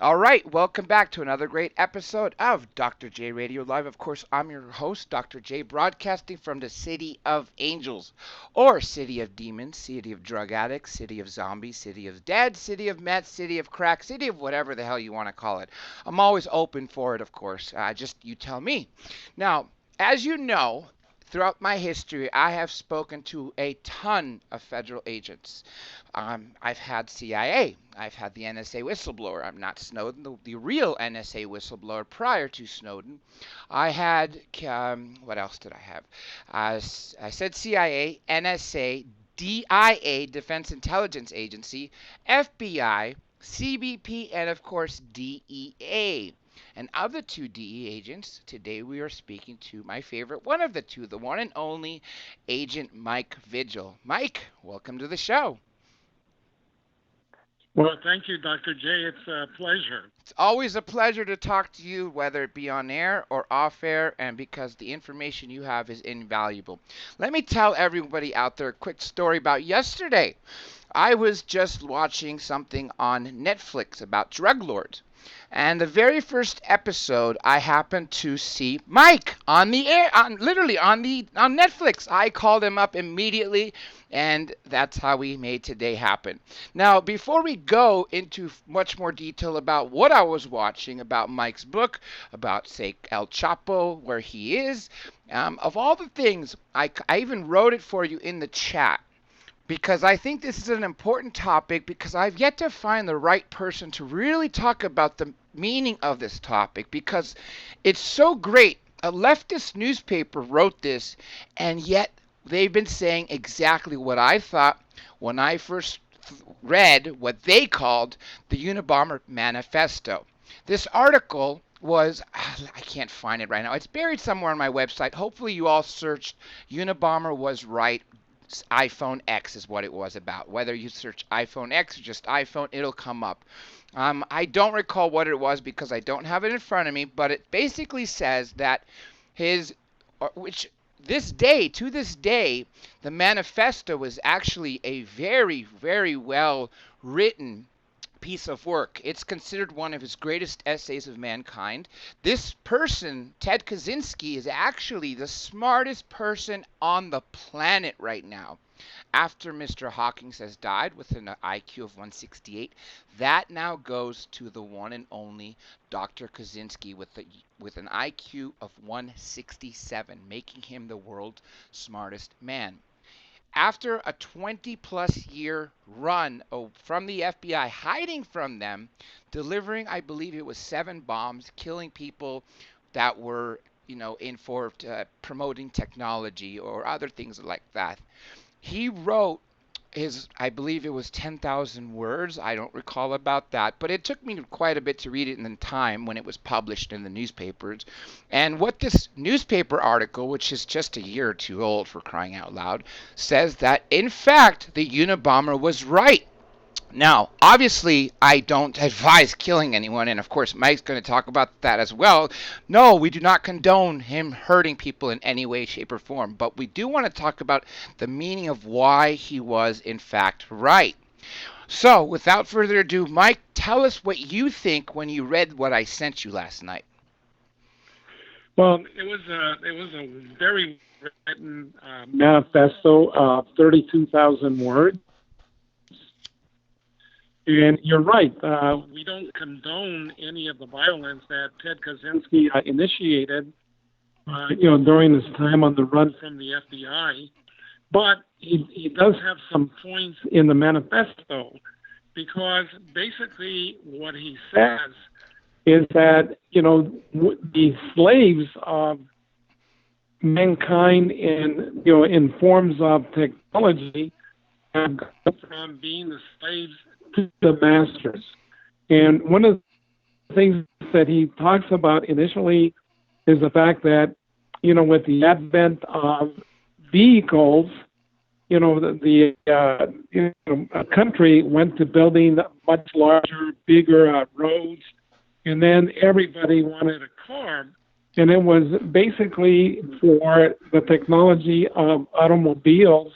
All right, welcome back to another great episode of Dr. J Radio Live. Of course, I'm your host, Dr. J, broadcasting from the City of Angels, or City of Demons, City of Drug Addicts, City of Zombies, City of Dead, City of Meth, City of Crack, City of whatever the hell you want to call it. I'm always open for it, of course. Just you tell me. Now, as you know, throughout my history, I have spoken to a ton of federal agents. I've had CIA. I've had the NSA whistleblower. I'm not Snowden, the real NSA whistleblower prior to Snowden. I had, what else did I have? I said CIA, NSA, DIA, Defense Intelligence Agency, FBI, CBP, and of course DEA. And of the two DE agents, today we are speaking to my favorite one of the two, the one and only Agent Mike Vigil. Mike, welcome to the show. Well, thank you, Dr. J. It's a pleasure. It's always a pleasure to talk to you, whether it be on air or off air, and because the information you have is invaluable. Let me tell everybody out there a quick story about yesterday. I was just watching something on Netflix about drug lords. And the very first episode, I happened to see Mike on the air, literally on Netflix. I called him up immediately, and that's how we made today happen. Now, before we go into much more detail about what I was watching, about Mike's book, about, say, El Chapo, where he is, of all the things, I even wrote it for you in the chat, because I think this is an important topic, because I've yet to find the right person to really talk about the meaning of this topic, because it's so great. A leftist newspaper wrote this, and yet they've been saying exactly what I thought when I first read what they called the Unabomber Manifesto. This article was, I can't find it right now. It's buried somewhere on my website. Hopefully you all searched Unabomber was right. iPhone X is what it was about. Whether you search iPhone X or just iPhone, it'll come up. I don't recall what it was because I don't have it in front of me, but it basically says that to this day, the manifesto was actually a very, very well written piece of work. It's considered one of his greatest essays of mankind. This person, Ted Kaczynski, is actually the smartest person on the planet right now. After Mr. Hawkins has died with an IQ of 168, that now goes to the one and only Dr. Kaczynski with an IQ of 167, making him the world's smartest man. After a 20-plus year run from the FBI, hiding from them, delivering, I believe it was 7 bombs, killing people that were, in for promoting technology or other things like that. He wrote I believe it was 10,000 words. I don't recall about that, but it took me quite a bit to read it in the time when it was published in the newspapers. And what this newspaper article, which is just a year or two old for crying out loud, says that, in fact, the Unabomber was right. Now, obviously, I don't advise killing anyone, and of course, Mike's going to talk about that as well. No, we do not condone him hurting people in any way, shape, or form, but we do want to talk about the meaning of why he was, in fact, right. So, without further ado, Mike, tell us what you think when you read what I sent you last night. Well, it was a very written manifesto of 32,000 words. And you're right. We don't condone any of the violence that Ted Kaczynski initiated, during his time on the run from the FBI. But he does have some points in the manifesto, because basically what he says is that, the slaves of mankind in forms of technology have gone from being the slaves to the masters. And one of the things that he talks about initially is the fact that, with the advent of vehicles, a country went to building much larger, bigger roads, and then everybody wanted a car. And it was basically for the technology of automobiles,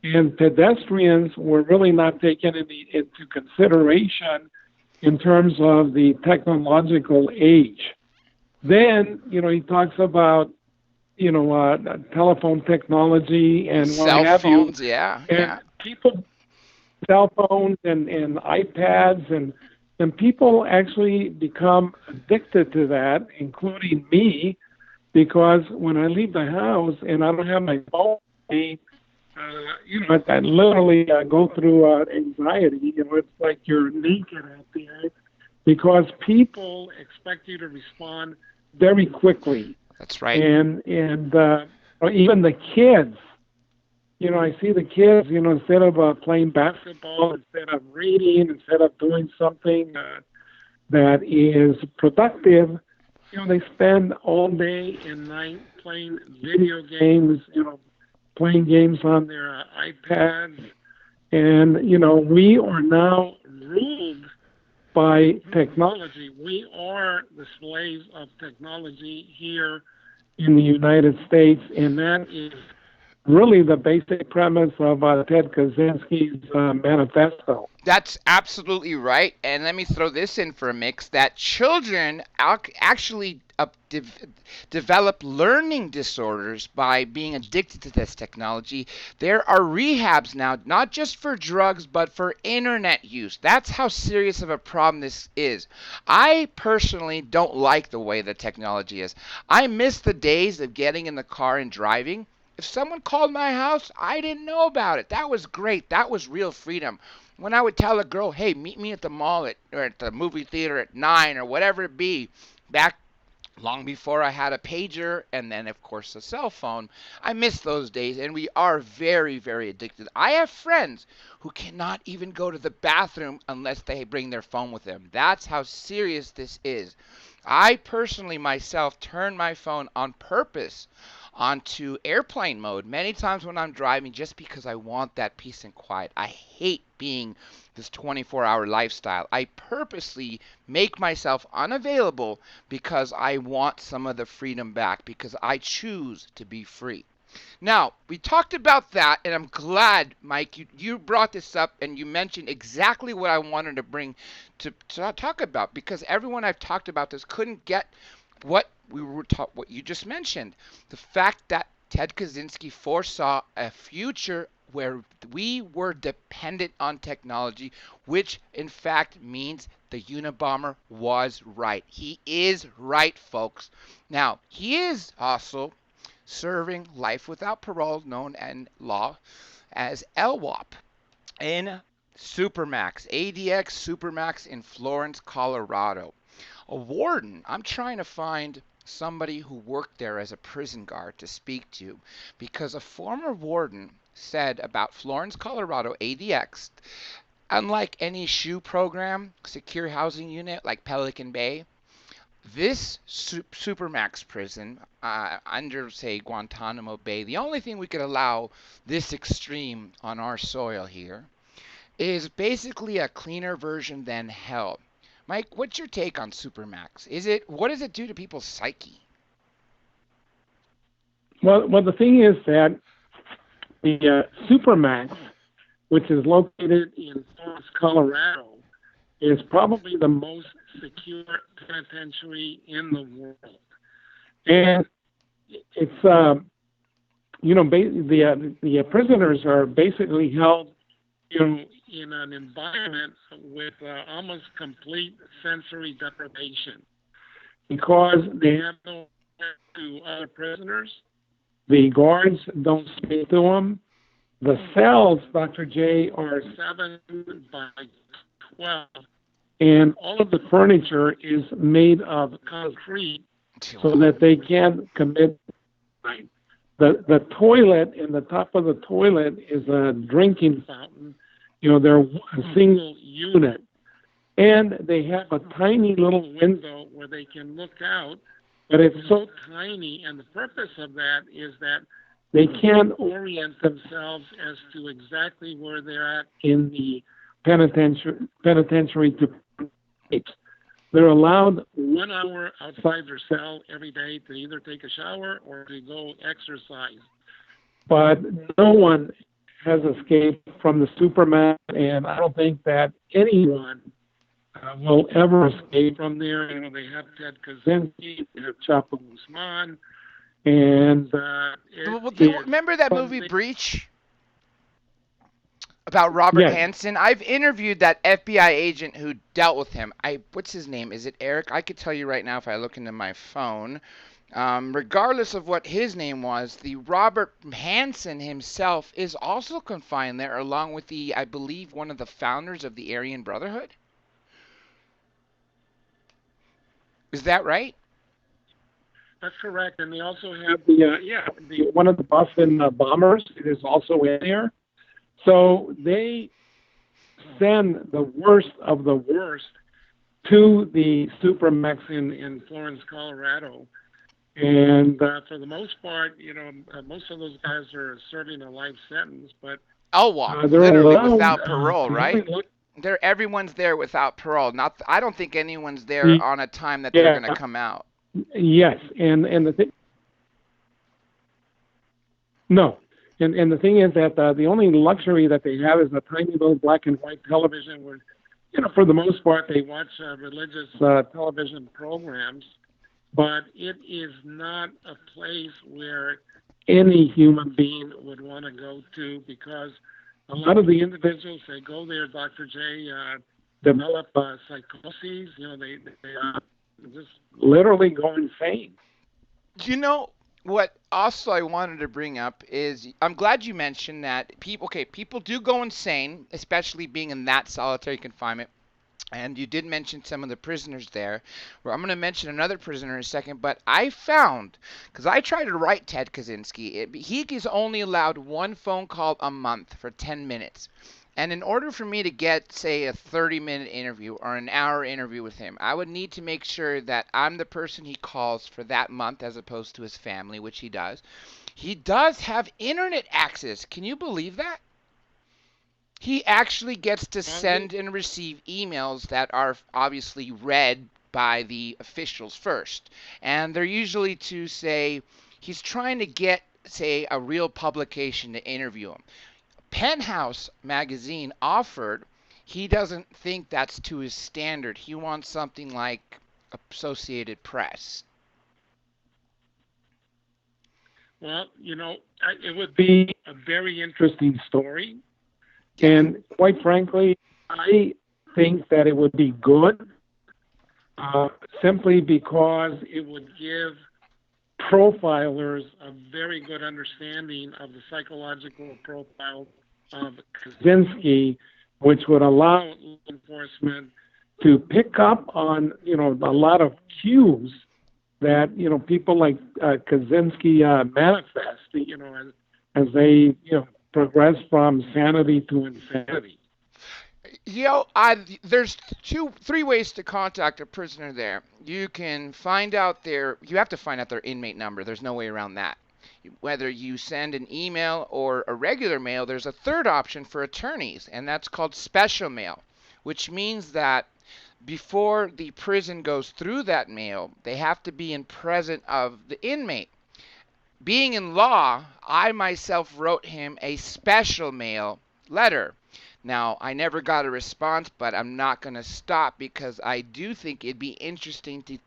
and pedestrians were really not taken into consideration in terms of the technological age. Then, he talks about, telephone technology and what Cell have you. phones, yeah, And yeah. people, cell phones and iPads, and people actually become addicted to that, including me, because when I leave the house and I don't have my phone, I literally go through anxiety. It's like you're naked out there because people expect you to respond very quickly. That's right. And or even the kids, I see the kids, instead of playing basketball, instead of reading, instead of doing something that is productive, they spend all day and night playing video games, playing games on their iPads. And, we are now ruled by technology. We are the slaves of technology here in the United States, and that is really the basic premise of Ted Kaczynski's manifesto. That's absolutely right. And let me throw this in for a mix that children actually develop learning disorders by being addicted to this technology. There are rehabs now, not just for drugs, but for internet use. That's how serious of a problem this is. I personally don't like the way the technology is. I miss the days of getting in the car and driving. If someone called my house, I didn't know about it. That was great. That was real freedom. When I would tell a girl, hey, meet me at the mall or at the movie theater at 9 or whatever it be, back long before I had a pager and then, of course, a cell phone, I miss those days, and we are very, very addicted. I have friends who cannot even go to the bathroom unless they bring their phone with them. That's how serious this is. I personally myself turn my phone on purpose onto airplane mode many times when I'm driving just because I want that peace and quiet. I hate being this 24-hour lifestyle. I purposely make myself unavailable because I want some of the freedom back, because I choose to be free. Now, we talked about that, and I'm glad, Mike, you brought this up and you mentioned exactly what I wanted to bring to talk about, because everyone I've talked about this couldn't get what what you just mentioned. The fact that Ted Kaczynski foresaw a future where we were dependent on technology, which in fact means the Unabomber was right. He is right, folks. Now, he is also serving life without parole, known in law as LWOP, in SuperMax, ADX SuperMax in Florence, Colorado. A warden, I'm trying to find somebody who worked there as a prison guard to speak to, because a former warden said about Florence, Colorado, ADX, unlike any SHU program, secure housing unit like Pelican Bay, this Supermax prison under, say, Guantanamo Bay, the only thing we could allow this extreme on our soil here is basically a cleaner version than hell. Mike, what's your take on Supermax? What does it do to people's psyche? Well, the thing is that the Supermax, which is located in Florence, Colorado, is probably the most secure penitentiary in the world. And it's, the prisoners are basically held, in an environment with almost complete sensory deprivation, because they have no access to other prisoners. The guards don't speak to them. The cells, Dr. J, are 7 by 12, and all of the furniture is made of concrete so that they can commit crime. The toilet, in the top of the toilet, is a drinking fountain. They're a single unit. And they have a tiny little window where they can look out, but it's so tiny, and the purpose of that is that they can't orient themselves as to exactly where they're at in the penitentiary to eat. They're allowed 1 hour outside their cell every day to either take a shower or to go exercise. But no one has escaped from the Superman, and I don't think that anyone will ever escape from there. You know, they have Ted Kaczynski, they have Chapo Guzman, and Remember that movie Breach about Robert yes. Hansen? I've interviewed that FBI agent who dealt with him. What's his name? Is it Eric? I could tell you right now if I look into my phone. Regardless of what his name was, the Robert Hansen himself is also confined there, along with I believe, one of the founders of the Aryan Brotherhood. Is that right? That's correct. And they also have the one of the Boston bombers is also in there. So they send the worst of the worst to the SuperMax in Florence, Colorado. And for the most part, you know, most of those guys are serving a life sentence, but literally allowed, without parole, right? Everyone's there without parole. I don't think anyone's there on a time that they're going to come out. Yes, and the thing, no, and the thing is that the only luxury that they have is a tiny little black and white television where, you know, for the most part they watch religious television programs, but it is not a place where any human being would want to go to, because a lot of the individuals that go there, Dr. J, develop psychoses. You know, they just literally go insane. You know what? Also, I wanted to bring up is I'm glad you mentioned that people do go insane, especially being in that solitary confinement. And you did mention some of the prisoners there. Well, I'm going to mention another prisoner in a second, but I found, because I tried to write Ted Kaczynski, he is only allowed one phone call a month for 10 minutes. And in order for me to get, say, a 30-minute interview or an hour interview with him, I would need to make sure that I'm the person he calls for that month as opposed to his family, which he does. He does have internet access. Can you believe that? He actually gets to send and receive emails that are obviously read by the officials first. And they're usually to say, he's trying to get, say, a real publication to interview him. Penthouse magazine offered, he doesn't think that's to his standard. He wants something like Associated Press. Well, you know, it would be a very interesting story. And quite frankly, I think that it would be good simply because it would give profilers a very good understanding of the psychological profile of Kaczynski, which would allow law enforcement to pick up on, you know, a lot of cues that, you know, people like Kaczynski manifest, you know, as they, you know, progress from sanity to insanity. You know, there's three ways to contact a prisoner there. You can find out you have to find out their inmate number. There's no way around that. Whether you send an email or a regular mail, there's a third option for attorneys, and that's called special mail, which means that before the prison goes through that mail, they have to be in presence of the inmate. Being in law, I myself wrote him a special mail letter. Now, I never got a response, but I'm not going to stop because I do think it'd be interesting to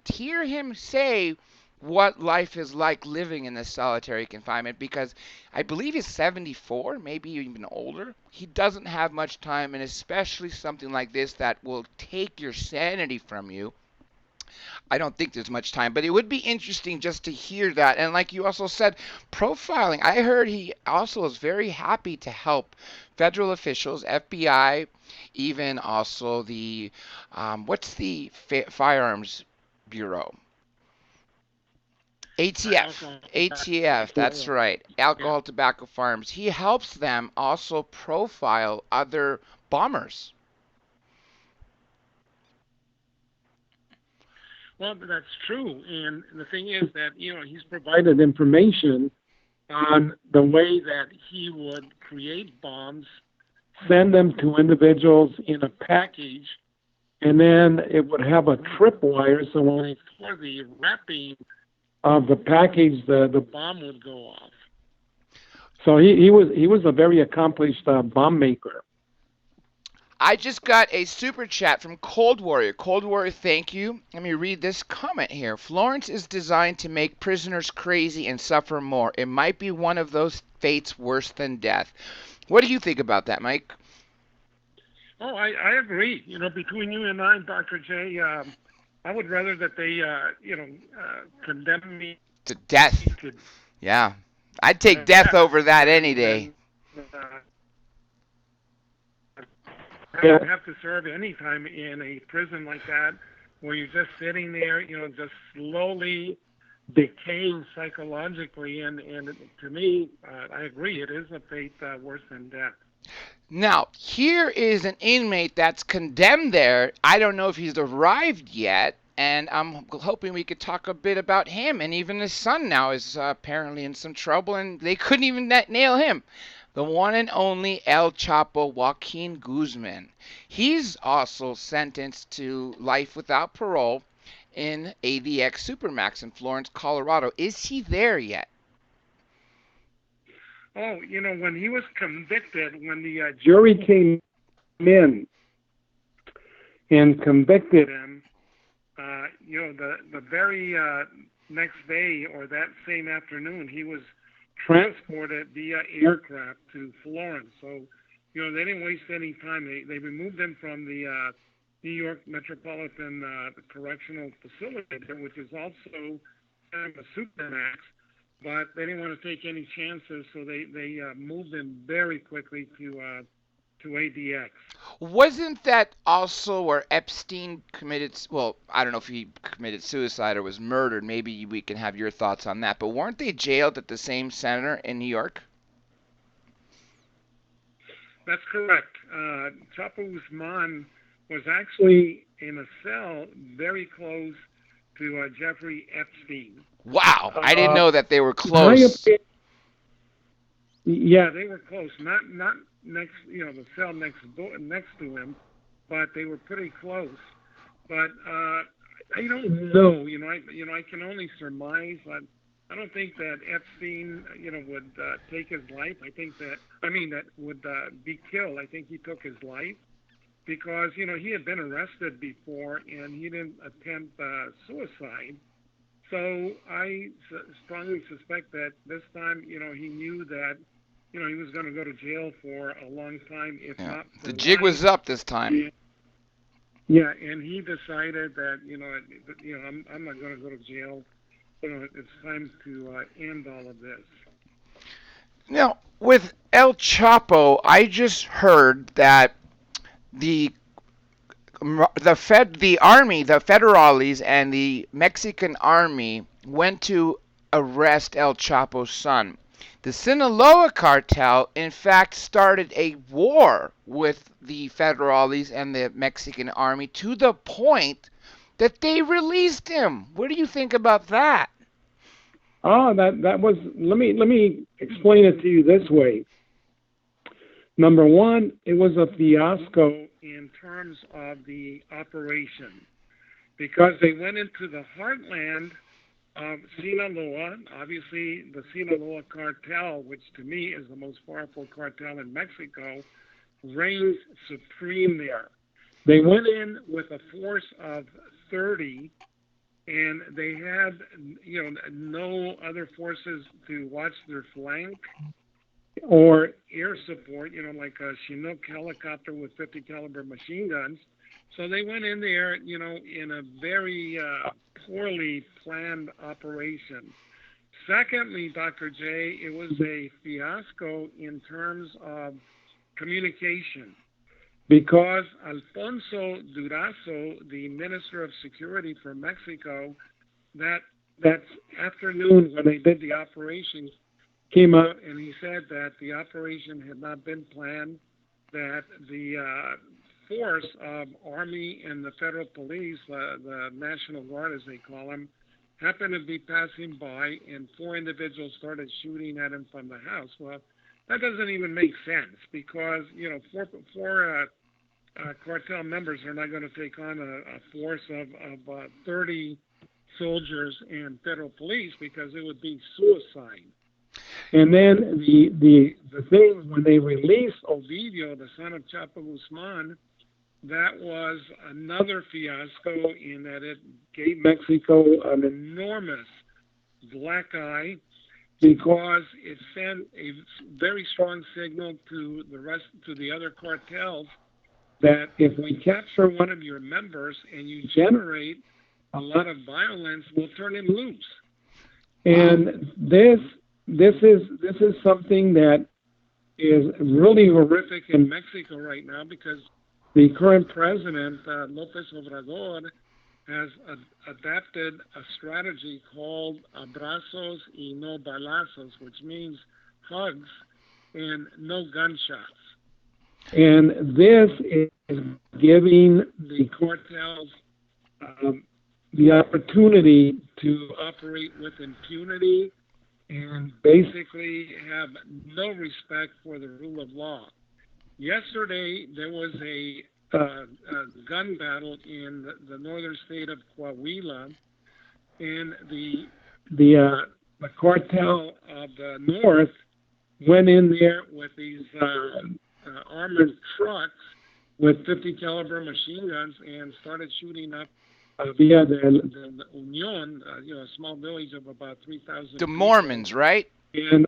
hear him say what life is like living in this solitary confinement, because I believe he's 74, maybe even older. He doesn't have much time, and especially something like this that will take your sanity from you. I don't think there's much time, but it would be interesting just to hear that. And like you also said, profiling. I heard he also is very happy to help federal officials, FBI, even also the, what's the firearms bureau? ATF, that's right. Alcohol, tobacco, firearms. He helps them also profile other bombers. Well, that's true. And the thing is that, you know, he's provided information on the way that he would create bombs, send them to individuals in a package, and then it would have a tripwire. So when they tore the wrapping of the package, the bomb would go off. So he was a very accomplished bomb maker. I just got a super chat from Cold Warrior. Cold Warrior, thank you. Let me read this comment here. Florence is designed to make prisoners crazy and suffer more. It might be one of those fates worse than death. What do you think about that, Mike? Oh, I agree. Between you and I, Dr. J, I would rather that they, condemn me To death. to Yeah. I'd take death over that any day. than I have to serve any time in a prison like that, where you're just sitting there, just slowly decaying psychologically. And to me, I agree, it is a fate worse than death. Now, here is an inmate that's condemned there. I don't know if he's arrived yet, and I'm hoping we could talk a bit about him. And even his son now is apparently in some trouble, and they couldn't even nail him. The one and only El Chapo Joaquin Guzman. He's also sentenced to life without parole in ADX SuperMax in Florence, Colorado. Is he there yet? Oh, when he was convicted, when the jury came in and convicted him, the very next day or that same afternoon, he was transported via aircraft to Florence. So, they didn't waste any time. They removed him from the New York Metropolitan Correctional Facility, which is also kind of a supermax. But they didn't want to take any chances, so they moved him very quickly to ADX. Wasn't that also where Epstein committed? Well, I don't know if he committed suicide or was murdered. Maybe we can have your thoughts on that. But weren't they jailed at the same center in New York? That's correct. Chapo Guzman was actually in a cell very close to Jeffrey Epstein. Wow, I didn't know that they were close. Yeah, they were close. Not next, the cell next to him, but they were pretty close. But I don't know. I can only surmise. I don't think that Epstein, would take his life. That would be killed. I think he took his life because he had been arrested before and he didn't attempt suicide. So I strongly suspect that this time, he knew that, he was going to go to jail for a long time, if not for the jig was up this time. Yeah, and he decided that, I'm not going to go to jail. It's time to end all of this. Now, with El Chapo, I just heard that the army, the federales, and the Mexican army went to arrest El Chapo's son. The Sinaloa cartel, in fact, started a war with the federales and the Mexican army to the point that they released him. What do you think about that? Oh, that was. Let me explain it to you this way. Number one, it was a fiasco in terms of the operation because they went into the heartland of Sinaloa. Obviously, the Sinaloa cartel, which to me is the most powerful cartel in Mexico, reigns supreme there. They went in with a force of 30, and they had, no other forces to watch their flank or air support, like a Chinook helicopter with 50 caliber machine guns. So they went in there, in a very poorly planned operation. Secondly, Dr. J, it was a fiasco in terms of communication because Alfonso Durazo, the Minister of Security for Mexico, that afternoon when they did the operation, came out and he said that the operation had not been planned, that the force of Army and the Federal Police, the National Guard as they call them, happened to be passing by and 4 individuals started shooting at him from the house. Well, that doesn't even make sense because, four cartel members are not going to take on a force of 30 soldiers and Federal Police because it would be suicide. And then the thing when they released Ovidio, the son of Chapo Guzman, that was another fiasco in that it gave Mexico an enormous black eye because it sent a very strong signal to the other cartels that if we capture one of your members and you generate a lot of violence, we'll turn him loose. And this is something that is really horrific in Mexico right now because the current president, Lopez Obrador, has adapted a strategy called abrazos y no balazos, which means hugs and no gunshots. And this is giving the cartels the opportunity to operate with impunity and basically have no respect for the rule of law. Yesterday, there was a gun battle in the northern state of Coahuila, and the cartel of the north went in there with these armored trucks with 50 caliber machine guns and started shooting up via the Union, a small village of about 3,000 The Mormons, people. Right? And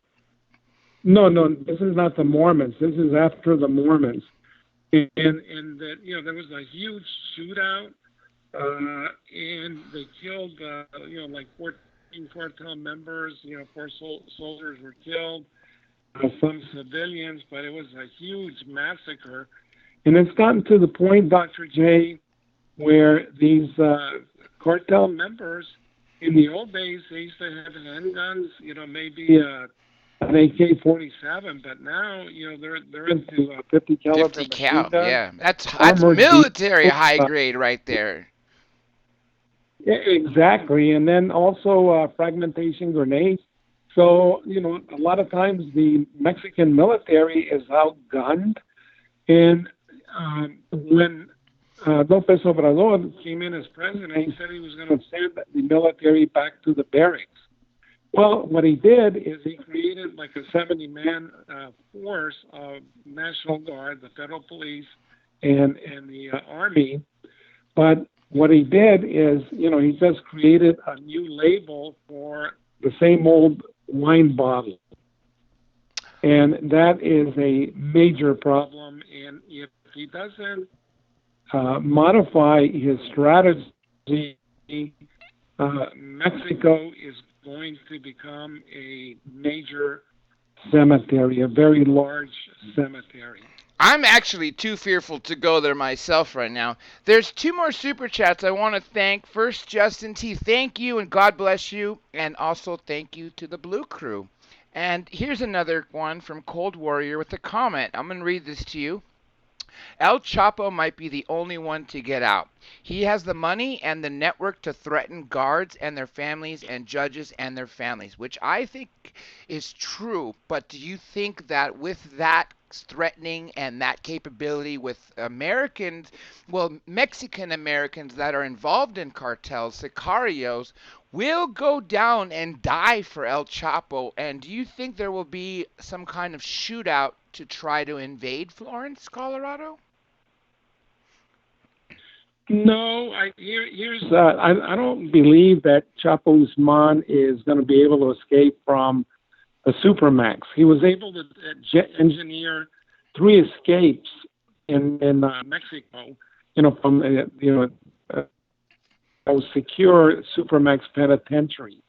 no, this is not the Mormons. This is after the Mormons. And that there was a huge shootout, and they killed like 14 cartel members. 4 soldiers were killed, some civilians, but it was a huge massacre. And it's gotten to the point, Dr. J, where these cartel members, in the old days, they used to have handguns, maybe an AK-47, but now, they're into 50 caliber 50 cal, guns, yeah. That's military high grade right there. Yeah, exactly. And then also fragmentation grenades. So, a lot of times the Mexican military is outgunned. And when Lopez Obrador came in as president, he said he was going to send the military back to the barracks. Well, what he did is he created like a 70-man force of National Guard, the federal police, and the Army. But what he did is, he just created a new label for the same old wine bottle. And that is a major problem. And if he doesn't modify his strategy, Mexico is going to become a major cemetery, a very large cemetery. I'm actually too fearful to go there myself right now. There's 2 more super chats I want to thank. First, Justin T, thank you and God bless you. And also thank you to the Blue Crew. And here's another one from Cold Warrior with a comment. I'm going to read this to you. El Chapo might be the only one to get out. He has the money and the network to threaten guards and their families and judges and their families, which I think is true. But do you think that with that threatening and that capability with Americans, Mexican Americans that are involved in cartels, sicarios, will go down and die for El Chapo? And do you think there will be some kind of shootout to try to invade Florence, Colorado? No, I don't believe that Chapo Guzman is going to be able to escape from a SuperMax. He was able to engineer 3 escapes in Mexico, from a secure SuperMax penitentiary.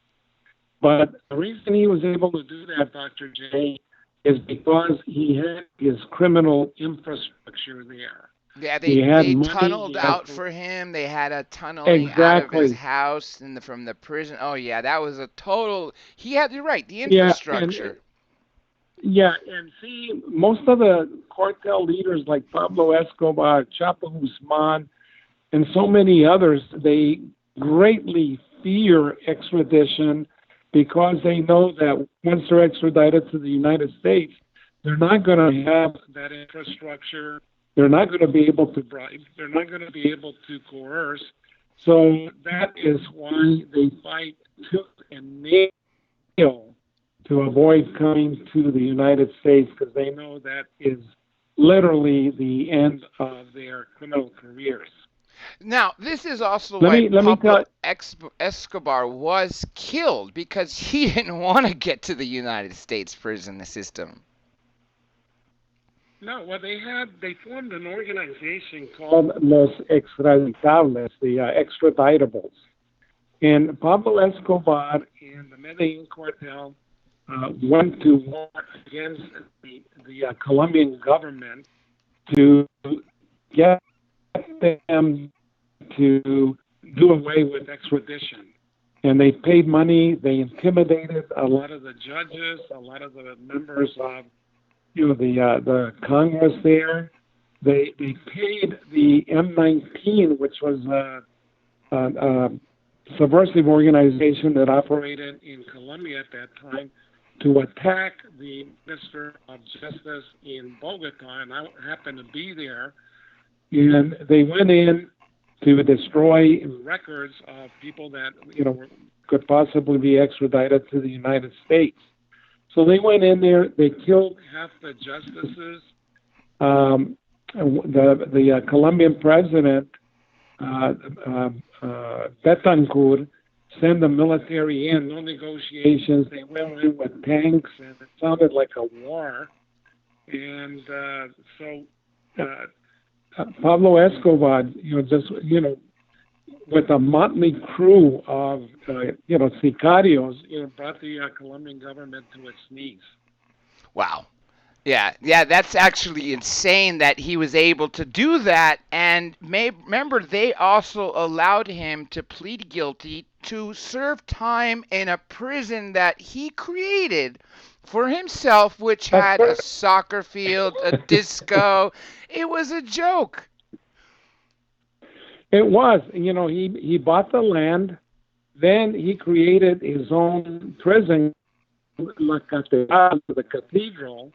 But the reason he was able to do that, Dr. J, is because he had his criminal infrastructure there. Yeah, they tunneled out for him. They had a tunneling out of his house and from the prison. Oh yeah, that was a total. You're right, the infrastructure. And see, most of the cartel leaders like Pablo Escobar, Chapo Guzman, and so many others, they greatly fear extradition because they know that once they're extradited to the United States, they're not going to have that infrastructure. They're not going to be able to bribe. They're not going to be able to coerce. So that is why they fight tooth and nail to avoid coming to the United States, because they know that is literally the end of their criminal careers. Now, this is also Let why me let me Pablo tell. Escobar was killed because he didn't want to get to the United States prison system. No, well, they formed an organization called Los Extraditables, the extraditables, and Pablo Escobar and the Medellin cartel went to war against the Colombian government to get them to do away with extradition. And they paid money. They intimidated a lot of the judges, a lot of the members of the Congress there. They paid the M19, which was a subversive organization that operated in Colombia at that time, to attack the Minister of Justice in Bogota, and I happened to be there. And they went in to destroy records of people that could possibly be extradited to the United States. So they went in there. They killed half the justices. The Colombian president Betancourt sent the military in. No negotiations. They went in with tanks, and it sounded like a war. And so Pablo Escobar, with a motley crew of, sicarios, brought the Colombian government to its knees. Wow. Yeah, that's actually insane that he was able to do that. And remember, they also allowed him to plead guilty to serve time in a prison that he created for himself, which had a soccer field, a disco. It was a joke. It was. He bought the land. Then he created his own prison, La Catedral, the cathedral.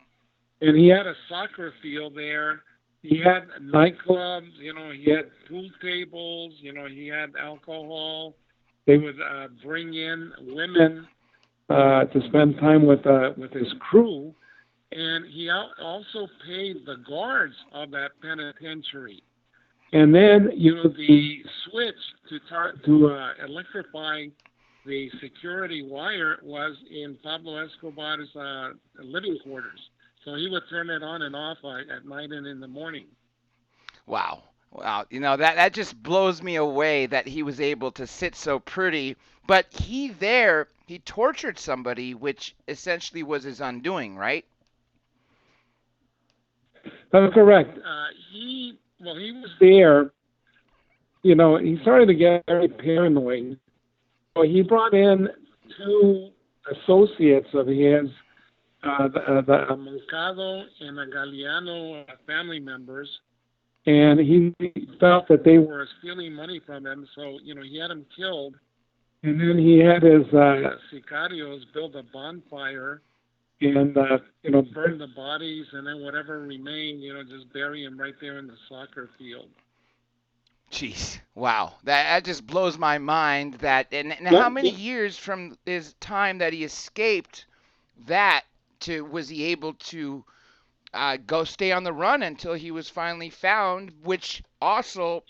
And he had a soccer field there. He had nightclubs, he had pool tables, he had alcohol. They would bring in women to spend time with his crew. And he also paid the guards of that penitentiary. And then, the switch to electrify the security wire was in Pablo Escobar's living quarters. So he would turn it on and off at night and in the morning. Wow. That just blows me away that he was able to sit so pretty. But he tortured somebody, which essentially was his undoing, right? That's correct. He was there. He started to get very paranoid. So he brought in two associates of his, the Moncado and the Galeano family members, and he felt that they were stealing money from him, so he had them killed, and then he had his sicarios build a bonfire and burn the bodies, and then whatever remained, just bury them right there in the soccer field. Jeez, wow, that just blows my mind. And how many years from his time that he escaped that was he able to go stay on the run until he was finally found, which also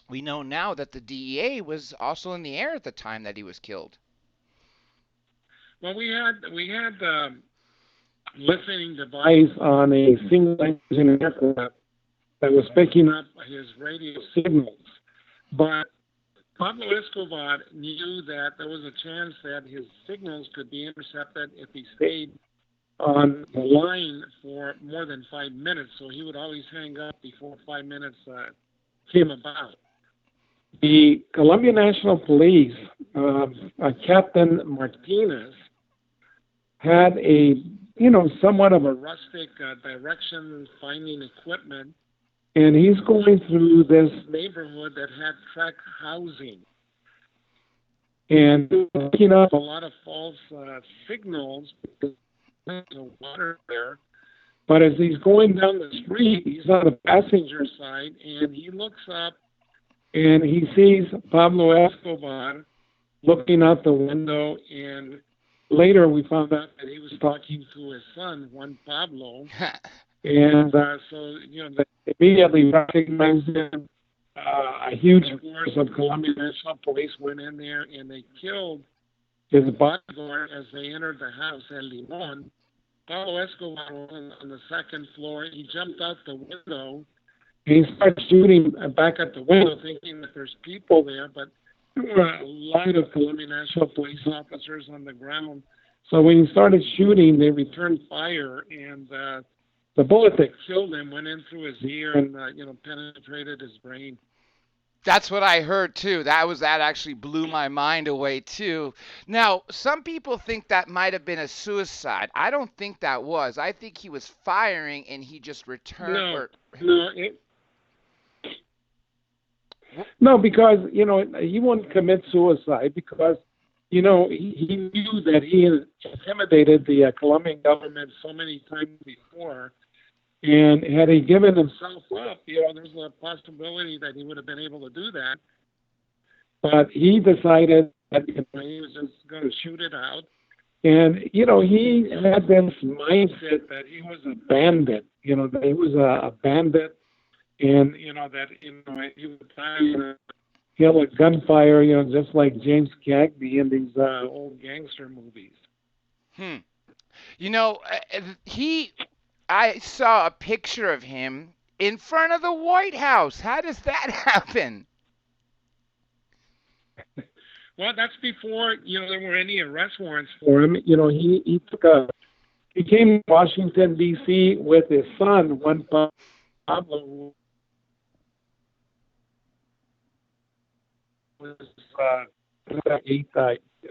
we know now that the DEA was also in the air at the time that he was killed. Well, we had listening device on a single engine aircraft that was picking up his radio signals, but Pablo Escobar knew that there was a chance that his signals could be intercepted if he stayed on the line for more than 5 minutes, so he would always hang up before 5 minutes came about. The Colombian National Police, Captain Martinez, had a somewhat of a rustic direction finding equipment, and he's going through this neighborhood that had tract housing and picking up a lot of false signals because there's no water there. But as he's going down the street, he's on the passenger side, and he looks up and he sees Pablo Escobar looking out the window, and later we found out that he was talking to his son, Juan Pablo. And so, they immediately recognized him. A huge force of Colombian National Police went in there and they killed his bodyguard as they entered the house, El Limon. Pablo Escobar on the second floor. He jumped out the window. He started shooting back at the window, thinking that there's people there, but there were a lot of Colombian National Police officers on the ground. So when he started shooting, they returned fire, and the bullet that killed him went in through his ear and penetrated his brain. That's what I heard too. That actually blew my mind away too. Now, some people think that might have been a suicide. I don't think that was. I think he was firing and he just returned No, or no, no, because he wouldn't commit suicide because he knew that he had intimidated the Colombian government so many times before. And had he given himself up, there's a possibility that he would have been able to do that. But he decided that he was just going to shoot it out. And, he had this mindset that he was a bandit, that he was a bandit. And, that, he would kill at gunfire, just like James Cagney in these old gangster movies. I saw a picture of him in front of the White House. How does that happen? Well, that's before there were any arrest warrants for him. He came to Washington D.C. with his son, Juan Pablo, was 8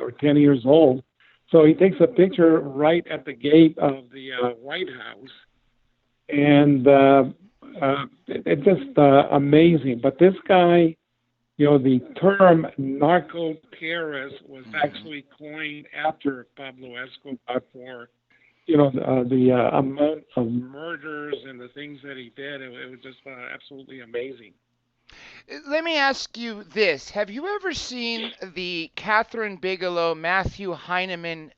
or 10 years old. So he takes a picture right at the gate of the White House, and it's just amazing. But this guy, the term narco terrorist was actually coined after Pablo Escobar for, the amount of murders and the things that he did. It was just absolutely amazing. Let me ask you this. Have you ever seen the Catherine Bigelow, Matthew Heineman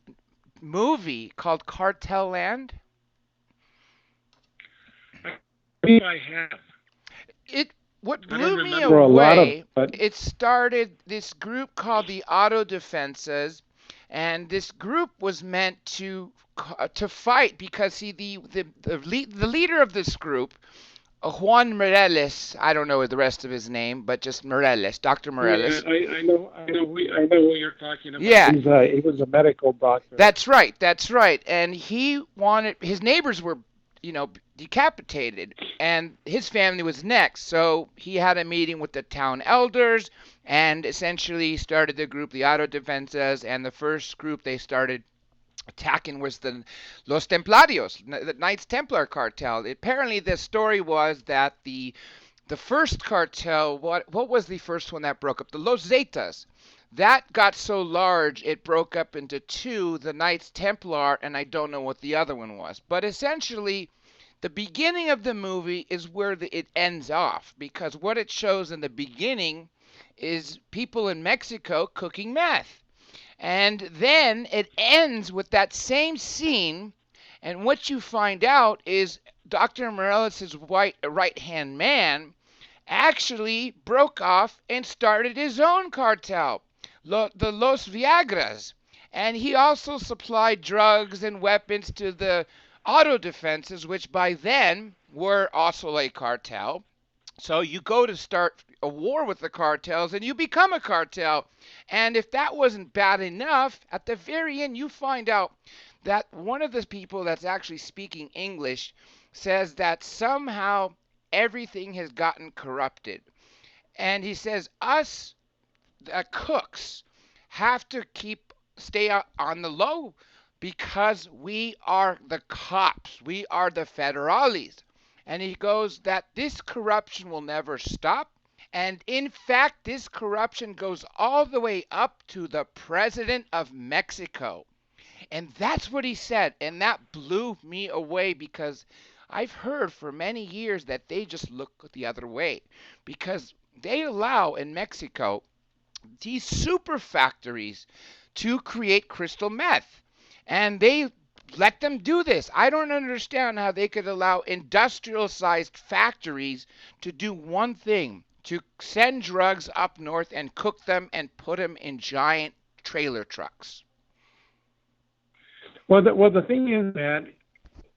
movie called Cartel Land? I think I have. What blew me away, it started this group called the Auto Defensas, and this group was meant to fight because the leader of this group, Juan Mireles, I don't know the rest of his name, but just Mireles, Dr. Mireles. Yeah, I know what you're talking about. Yeah. He was a medical doctor. That's right. And his neighbors were, decapitated, and his family was next. So he had a meeting with the town elders and essentially started the group, the Auto Defensas, and the first group they started attacking was the Los Templarios, the Knights Templar cartel. Apparently, the story was that the first cartel, what was the first one that broke up? The Los Zetas. That got so large it broke up into two, the Knights Templar, and I don't know what the other one was. But essentially, the beginning of the movie is where it ends off, because what it shows in the beginning is people in Mexico cooking meth. And then it ends with that same scene, and what you find out is Dr. Morales' right-hand man actually broke off and started his own cartel, the Los Viagras. And he also supplied drugs and weapons to the Auto Defenses, which by then were also a cartel. So you go to start a war with the cartels and you become a cartel. And if that wasn't bad enough, at the very end you find out that one of the people that's actually speaking English says that somehow everything has gotten corrupted. And he says us cooks have to stay on the low because we are the cops. We are the federales. And he goes that this corruption will never stop. And in fact, this corruption goes all the way up to the president of Mexico. And that's what he said. And that blew me away because I've heard for many years that they just look the other way. Because they allow in Mexico these super factories to create crystal meth. And they let them do this. I don't understand how they could allow industrial-sized factories to do one thing, to send drugs up north and cook them and put them in giant trailer trucks. Well, the thing is that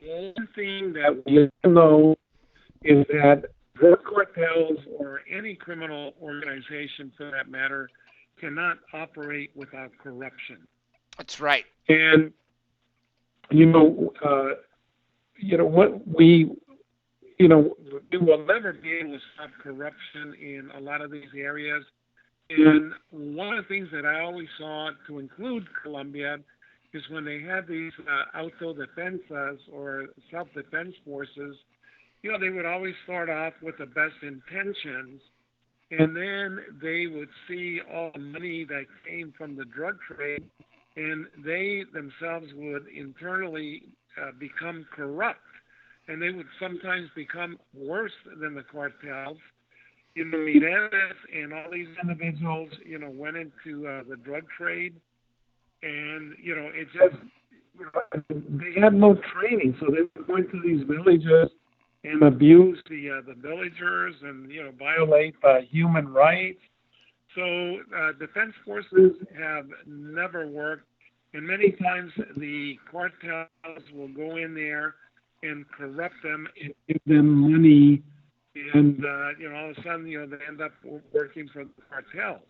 one thing that we know is that drug cartels or any criminal organization, for that matter, cannot operate without corruption. That's right. And what we will never be able to stop corruption in a lot of these areas. And one of the things that I always saw, to include Colombia, is when they had these autodefensas or self-defense forces, they would always start off with the best intentions, and then they would see all the money that came from the drug trade, and they themselves would internally become corrupt, and they would sometimes become worse than the cartels. Mireles and all these individuals, went into the drug trade, and it just, they had no training, so they would go into these villages and abuse the villagers and violate human rights. So defense forces have never worked, and many times the cartels will go in there and corrupt them and give them money, and all of a sudden they end up working for the cartels.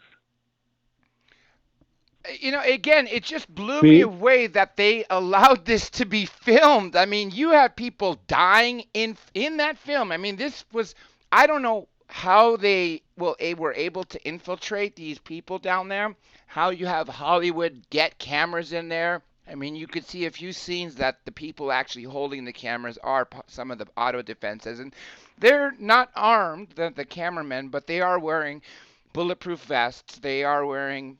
Again, it just blew me away that they allowed this to be filmed. I mean, you have people dying in that film. I mean, this was, I don't know how they were able to infiltrate these people down there, how you have Hollywood get cameras in there. I mean, you could see a few scenes that the people actually holding the cameras are some of the auto defenses, and they're not armed, the cameramen, but they are wearing bulletproof vests. They are wearing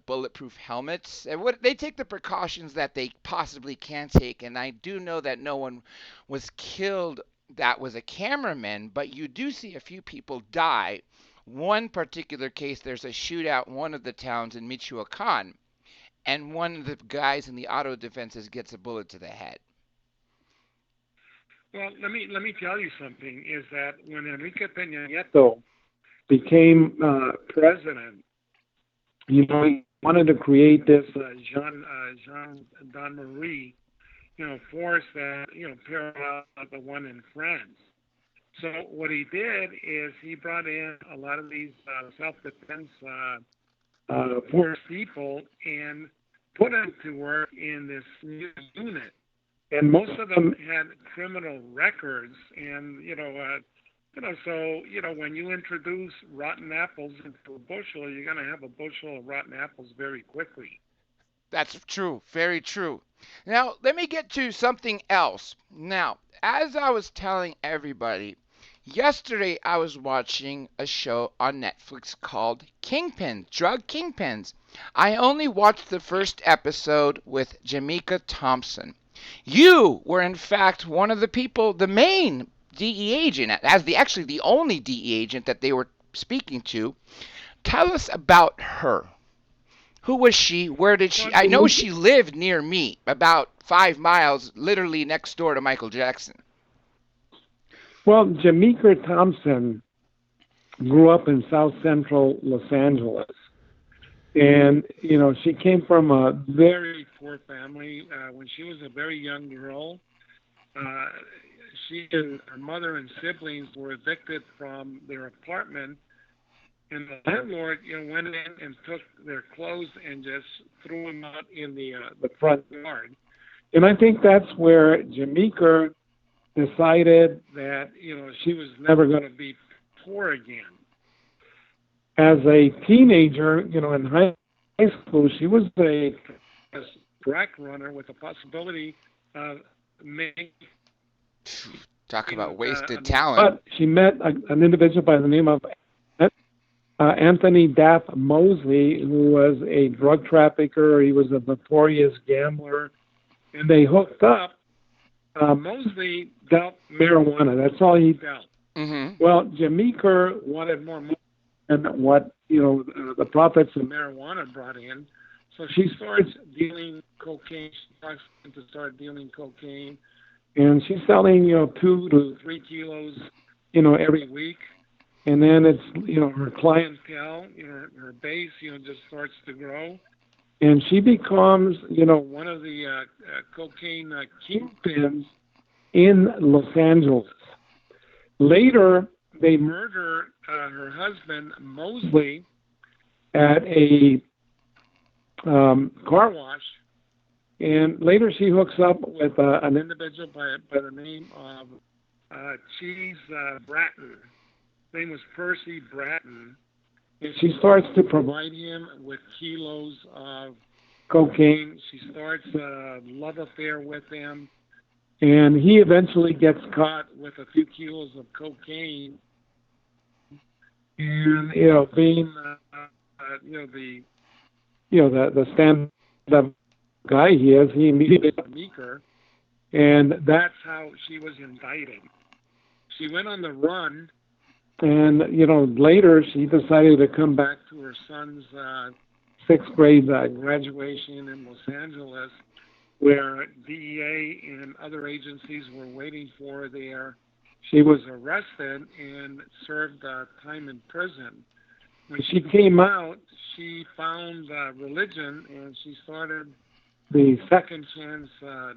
bulletproof helmets. And they take the precautions that they possibly can take. And I do know that no one was killed that was a cameraman, but you do see a few people die. One particular case, there's a shootout in one of the towns in Michoacan, and one of the guys in the auto defenses gets a bullet to the head. Well, let me tell you something. Is that when Enrique Peña Nieto became president, he wanted to create this Jean Marie, force that parallel the one in France. So what he did is he brought in a lot of these self-defense force people and put them to work in this new unit. And most of them had criminal records, and so when you introduce rotten apples into a bushel, you're going to have a bushel of rotten apples very quickly. That's true, very true. Now, let me get to something else. Now, as I was telling everybody, yesterday I was watching a show on Netflix called Kingpins, Drug Kingpins. I only watched the first episode with Jamaica Thompson. You were, in fact, one of the people, the main DEA agent, as actually the only DEA agent that they were speaking to. Tell us about her. Who was she? Where did she? I know she lived near me, about 5 miles, literally next door to Michael Jackson. Well, Jamaica Thompson grew up in South Central Los Angeles. And, she came from a very poor family. When she was a very young girl, she and her mother and siblings were evicted from their apartment. And the landlord, went in and took their clothes and just threw them out in the front yard. And I think that's where Jamaica decided that, she was never going to be poor again. As a teenager, in high school, she was a track runner with the possibility of making. Talk about wasted talent. But she met an individual by the name of Anthony Daff Mosley, who was a drug trafficker. He was a notorious gambler, and they hooked up. Mosley dealt marijuana. That's all he dealt. Mm-hmm. Well, Jamaica wanted more money than what the profits of marijuana brought in, So she starts dealing cocaine. She starts to start dealing cocaine, and she's selling 2 to 3 kilos every week. And then it's her clientele, her base, just starts to grow, and she becomes one of the cocaine kingpins in Los Angeles. Later, they murder her husband Mosley at a car wash, and later she hooks up with an individual by the name of Cheese Bratton. His name was Percy Bratton, and she starts to provide him with kilos of cocaine. She starts a love affair with him, and he eventually gets caught with a few kilos of cocaine. And being the stand-up guy he is, he immediately got meeker, and that's how she was indicted. She went on the run, and later she decided to come back to her son's sixth grade graduation in Los Angeles, where DEA and other agencies were waiting for her there. She was arrested and served time in prison. When she came out, she found religion, and she started the Second Chance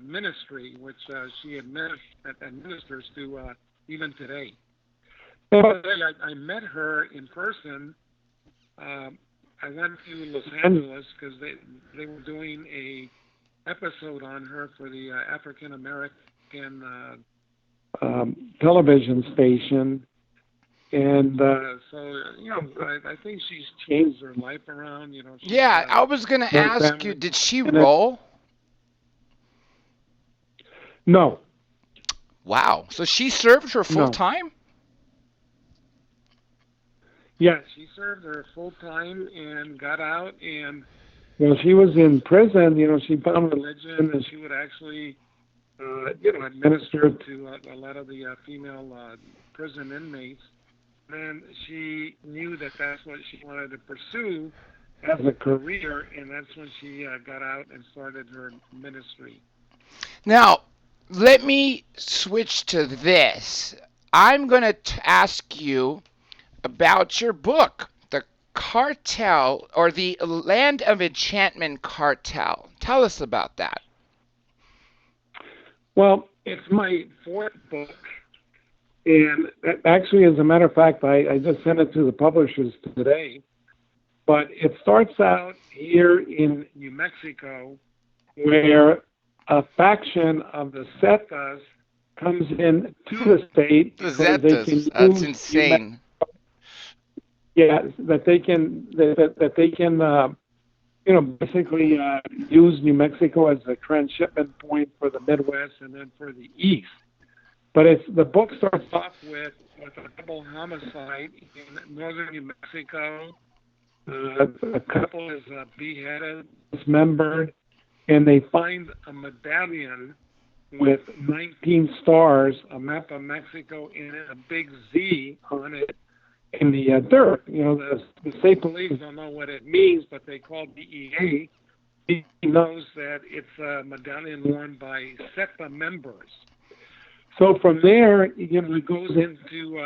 Ministry, which she administers to even today. I met her in person. I went to Los Angeles because they were doing a episode on her for the African American television station, and so I think she's changed her life around. Yeah, I was gonna ask you, did she roll? No. Wow. So she served her full time? Yeah, she served her full time and got out, and she was in prison. She found religion, and she would actually administer to a lot of the female prison inmates. And she knew that that's what she wanted to pursue as a career, and that's when she got out and started her ministry. Now, let me switch to this. I'm going to ask you about your book, The Cartel, or the Land of Enchantment Cartel. Tell us about that. Well, it's my fourth book, and actually, as a matter of fact, I just sent it to the publishers today. But it starts out here in New Mexico, where a faction of the Zetas comes in to the state. The Zetas, that's insane. Yeah, that they can basically use New Mexico as a transshipment point for the Midwest and then for the East. But the book starts off with a double homicide in northern New Mexico. A couple is beheaded, dismembered, and they find a medallion with 19 stars, a map of Mexico, and a big Z on it in the dirt. The state police don't know what it means, but they call DEA. He knows that it's a medallion worn by Zeta members. So from there, it goes into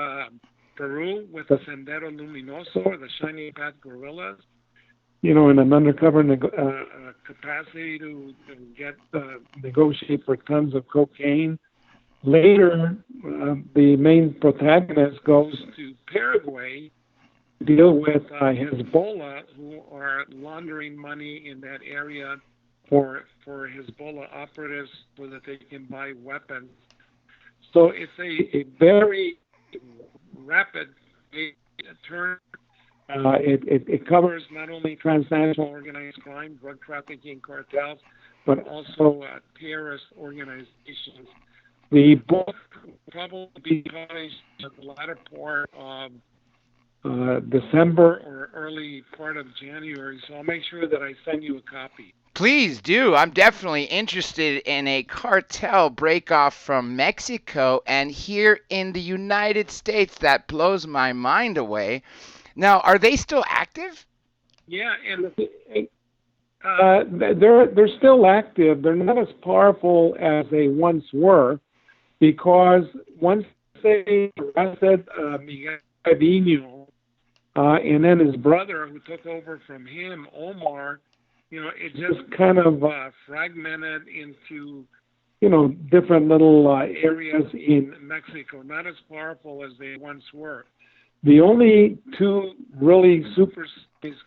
Peru with the Sendero Luminoso, or the Shining Path Guerrillas, in an undercover capacity to negotiate for tons of cocaine. Later, the main protagonist goes to Paraguay to deal with Hezbollah, who are laundering money in that area for Hezbollah operatives so that they can buy weapons. So it's a very rapid turn. It covers not only transnational organized crime, drug trafficking cartels, but also terrorist organizations. The book will probably be published at the latter part of December or early part of January, so I'll make sure that I send you a copy. Please do. I'm definitely interested in a cartel breakoff from Mexico, and here in the United States, that blows my mind away. Now, are they still active? Yeah, and They're still active. They're not as powerful as they once were because once they arrested Miguel Cadino, and then his brother who took over from him, Omar, it just kind of fragmented into, different little areas in Mexico, not as powerful as they once were. The only two really super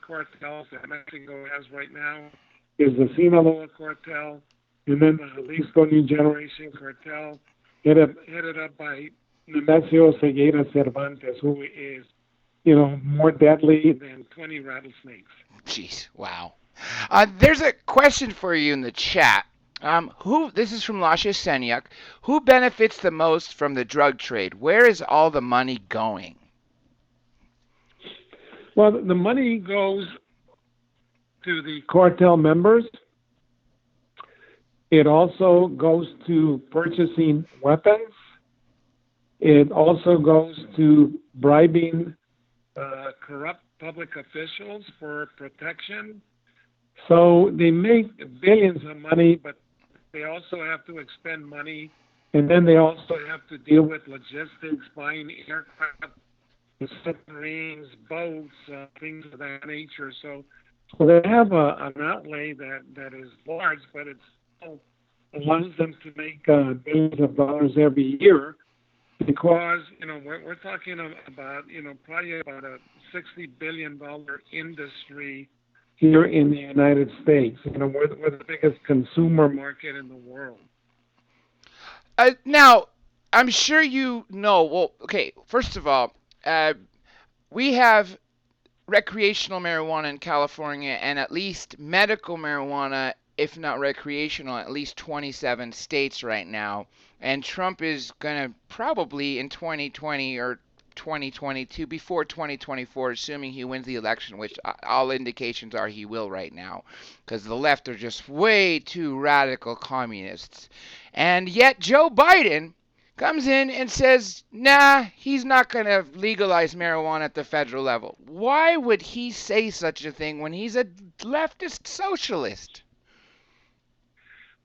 cartels that Mexico has right now is the Sinaloa cartel and then the Jalisco New Generation cartel, headed up by Nemesio Ceguera Cervantes, who is, more deadly than 20 rattlesnakes. Jeez, wow. There's a question for you in the chat. This is from Lasha Senyak. Who benefits the most from the drug trade? Where is all the money going? Well, the money goes to the cartel members. It also goes to purchasing weapons. It also goes to bribing corrupt public officials for protection. So they make billions of money, but they also have to expend money. And then they also have to deal with logistics, buying aircraft, submarines, boats, things of that nature. So they have an outlay that is large, but it still allows them to make billions of dollars every year because, we're talking about, probably about a $60 billion industry here in the United States. We're the biggest consumer market in the world. Now, I'm sure well, okay, first of all, we have recreational marijuana in California and at least medical marijuana, if not recreational, at least 27 states right now. And Trump is going to probably in 2020 or 2022, before 2024, assuming he wins the election, which all indications are he will right now, because the left are just way too radical communists. And yet Joe Biden comes in and says, nah, he's not going to legalize marijuana at the federal level. Why would he say such a thing when he's a leftist socialist?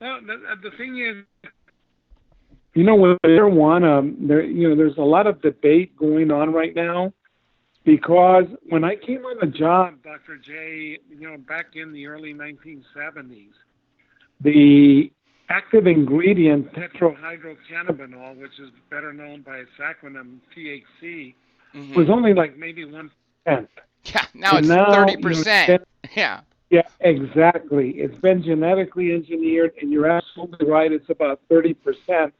Well, the thing is, with marijuana, there's a lot of debate going on right now because when I came on the job, Dr. J, back in the early 1970s, the active ingredient tetrahydrocannabinol, which is better known by its acronym THC, was only like maybe 1%. Yeah, now it's 30%. Yeah. Yeah, exactly. It's been genetically engineered, and you're absolutely right. It's about 30%.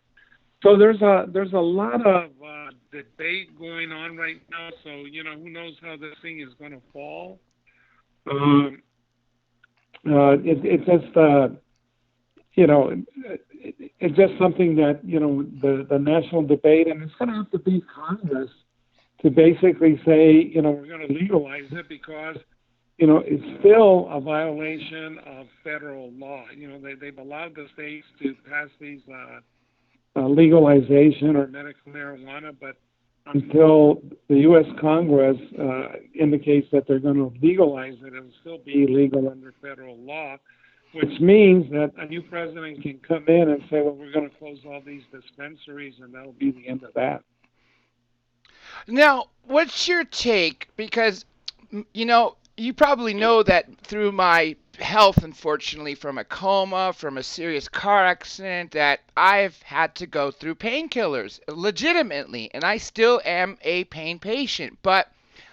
So there's a lot of debate going on right now. So who knows how this thing is going to fall? It's just something that the national debate, and it's going to have to be Congress to basically say we're going to legalize it because it's still a violation of federal law. They've allowed the states to pass these legalization or medical marijuana, but until the U.S. Congress indicates that they're going to legalize it, it'll still be legal under federal law, which means that a new president can come in and say, well, we're going to close all these dispensaries, and that'll be the end of that. Now, what's your take? Because, you probably know that through my health, unfortunately, from a coma, from a serious car accident, that I've had to go through painkillers legitimately, and I still am a pain patient. But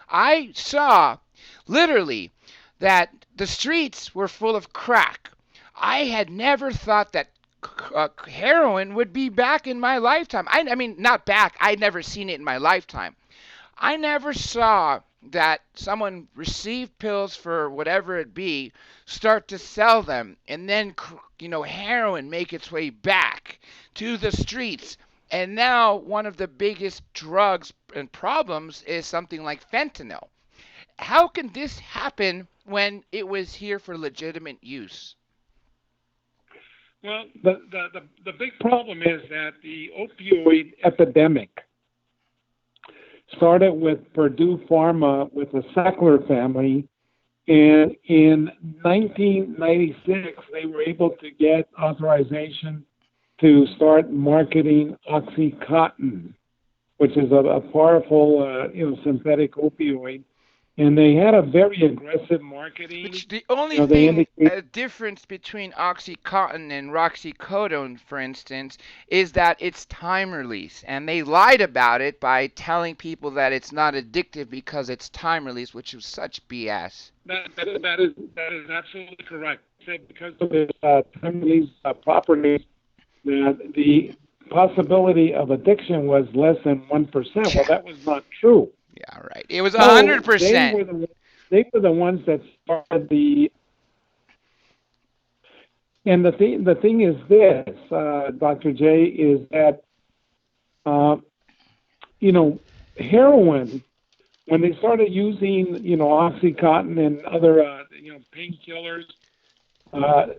I saw literally that the streets were full of crack. I had never thought that heroin would be back in my lifetime. I mean, not back. I'd never seen it in my lifetime. I never saw that someone received pills for whatever it be, start to sell them, and then heroin make its way back to the streets. And now one of the biggest drugs and problems is something like fentanyl. How can this happen when it was here for legitimate use? Well, the big problem is that the opioid epidemic started with Purdue Pharma with the Sackler family And in 1996, they were able to get authorization to start marketing OxyContin, which is a powerful, synthetic opioid. And they had a very aggressive marketing. Which the only They thing indicate difference between OxyContin and Roxycodone, for instance, is that it's time release, and they lied about it by telling people that it's not addictive because it's time release, which is such BS. That is absolutely correct. Because of its time release properties, that the possibility of addiction was less than 1%. Well, that was not true. Yeah, right. It was 100%. They were the ones that started the. And the thing is this, Dr. J, is that heroin, when they started using OxyContin and other painkillers,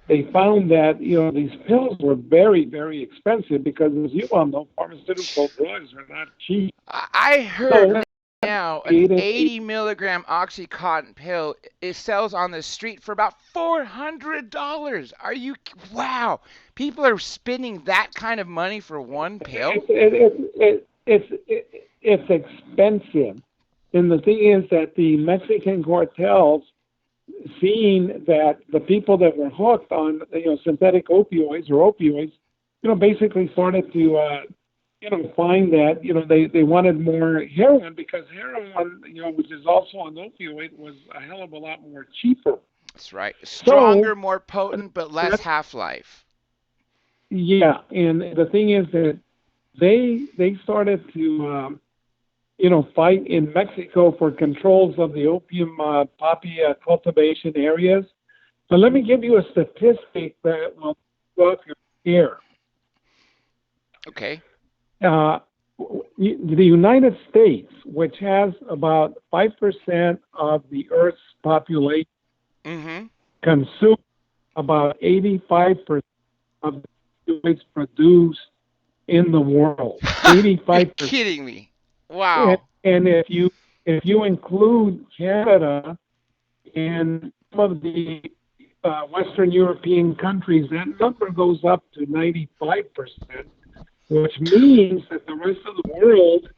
they found that these pills were very, very expensive because, as you all know, pharmaceutical drugs are not cheap. I heard now an 80 milligram OxyContin pill, it sells on the street for about $400. Are you? Wow, people are spending that kind of money for one pill. It's expensive, and the thing is that the Mexican cartels, seeing that the people that were hooked on synthetic opioids or opioids, basically started to find that they wanted more heroin, because heroin, which is also an opioid, was a hell of a lot more cheaper. That's right. Stronger, more potent, but less half-life. Yeah, and the thing is that they started to fight in Mexico for controls of the opium poppy cultivation areas. But let me give you a statistic that will go off your ear. Okay. The United States, which has about 5% of the Earth's population, consumes about 85% of the opioids produced in the world. 85%. You're kidding me. Wow. And if you include Canada and some of the Western European countries, that number goes up to 95%, which means that the rest of the world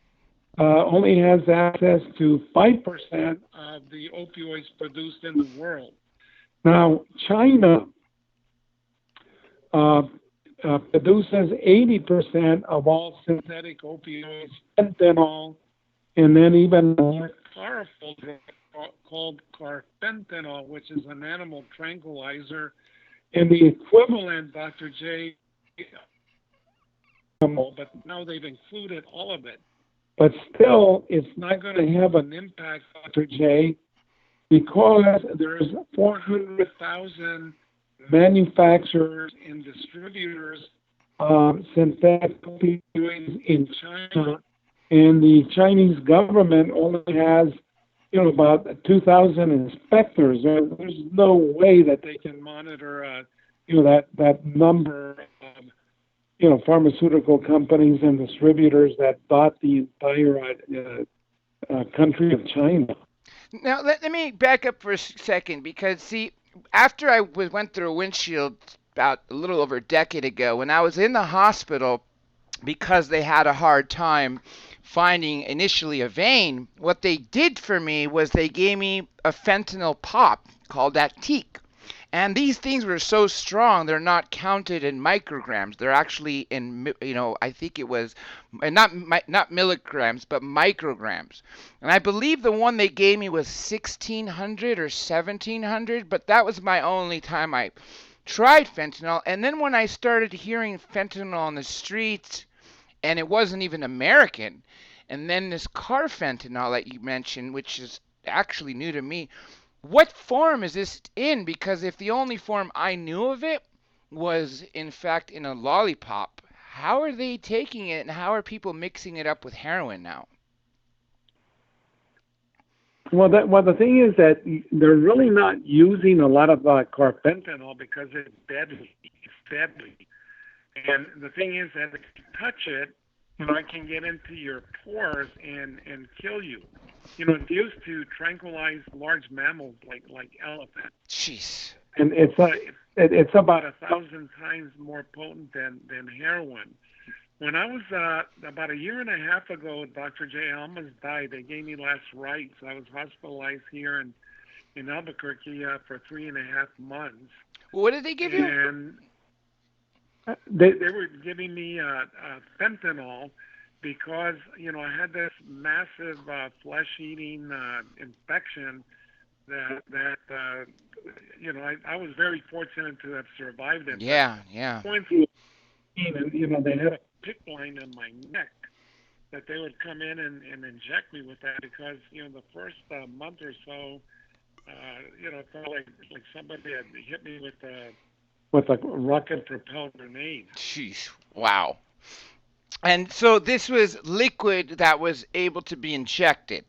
only has access to 5% of the opioids produced in the world. Now, China produces 80% of all synthetic opioids, fentanyl, and then even a more powerful drug called carfentanil, which is an animal tranquilizer, and the equivalent, Dr. J, but now they've included all of it. But still, it's not going to have an impact, Dr. J, because there's 400,000 manufacturers and distributors of synthetic opioids in China, and the Chinese government only has, about 2,000 inspectors. There's no way that they can monitor, that number of, pharmaceutical companies and distributors that dot the entire country of China. Now, let me back up for a second, because, see, after I went through a windshield about a little over a decade ago, when I was in the hospital because they had a hard time finding initially a vein, what they did for me was they gave me a fentanyl pop called Actique. And these things were so strong, they're not counted in micrograms. They're actually in, I think it was not milligrams, but micrograms. And I believe the one they gave me was 1,600 or 1,700, but that was my only time I tried fentanyl. And then when I started hearing fentanyl on the streets, and it wasn't even American, and then this carfentanil that you mentioned, which is actually new to me, what form is this in? Because if the only form I knew of it was, in fact, in a lollipop, how are they taking it, and how are people mixing it up with heroin now? Well, the thing is that they're really not using a lot of carfentanil because it's deadly. And the thing is that if you touch it, it can get into your pores and kill you. It's used to tranquilize large mammals like elephants, Jeez. and it's about 1,000 times more potent than heroin. When I was about a year and a half ago, Dr. J almost died. They gave me last rites. I was hospitalized here in Albuquerque for 3.5 months, What did they give you? and they were giving me fentanyl because I had this massive flesh-eating infection that I was very fortunate to have survived it. But Yeah, yeah. going through and they had a pick line on my neck that they would come in and inject me with that because the first month or so, it felt like somebody had hit me with a rocket propelled grenade. Jeez. Wow. And so this was liquid that was able to be injected.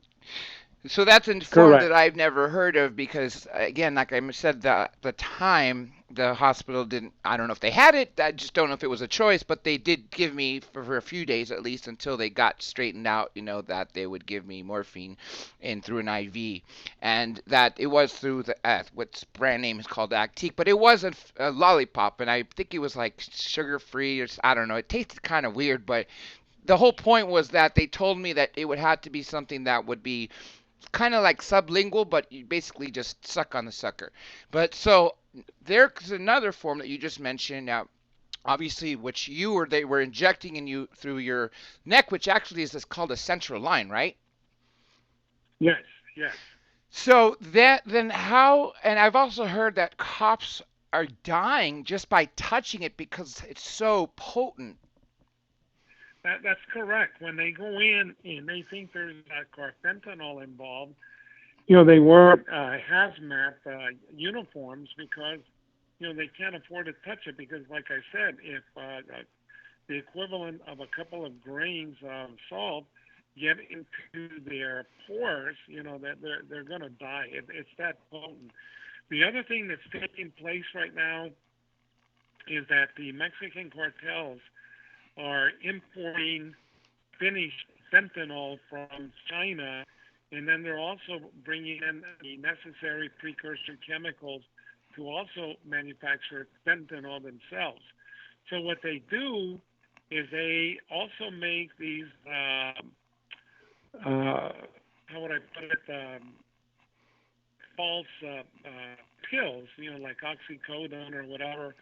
So that's a form that Correct. I've never heard of because, again, like I said, the time the hospital didn't. I don't know if they had it. I just don't know if it was a choice. But they did give me for a few days at least until they got straightened out. That they would give me morphine in through an IV, and that it was through the what's brand name is called Actique, but it was a lollipop, and I think it was like sugar free or I don't know. It tasted kind of weird, but the whole point was that they told me that it would have to be something that would be kind of like sublingual, but you basically just suck on the sucker. But so there's another form that you just mentioned now, obviously, which they were injecting in you through your neck, which actually is called a central line, right? Yes, yes. So that then how? And I've also heard that cops are dying just by touching it because it's so potent. That's correct. When they go in and they think there's carfentanil involved, they wear hazmat uniforms because they can't afford to touch it because, like I said, if the equivalent of a couple of grains of salt get into their pores, that they're going to die. It's that potent. The other thing that's taking place right now is that the Mexican cartels are importing finished fentanyl from China, and then they're also bringing in the necessary precursor chemicals to also manufacture fentanyl themselves. So what they do is they also make these how would I put it false pills, like oxycodone or whatever,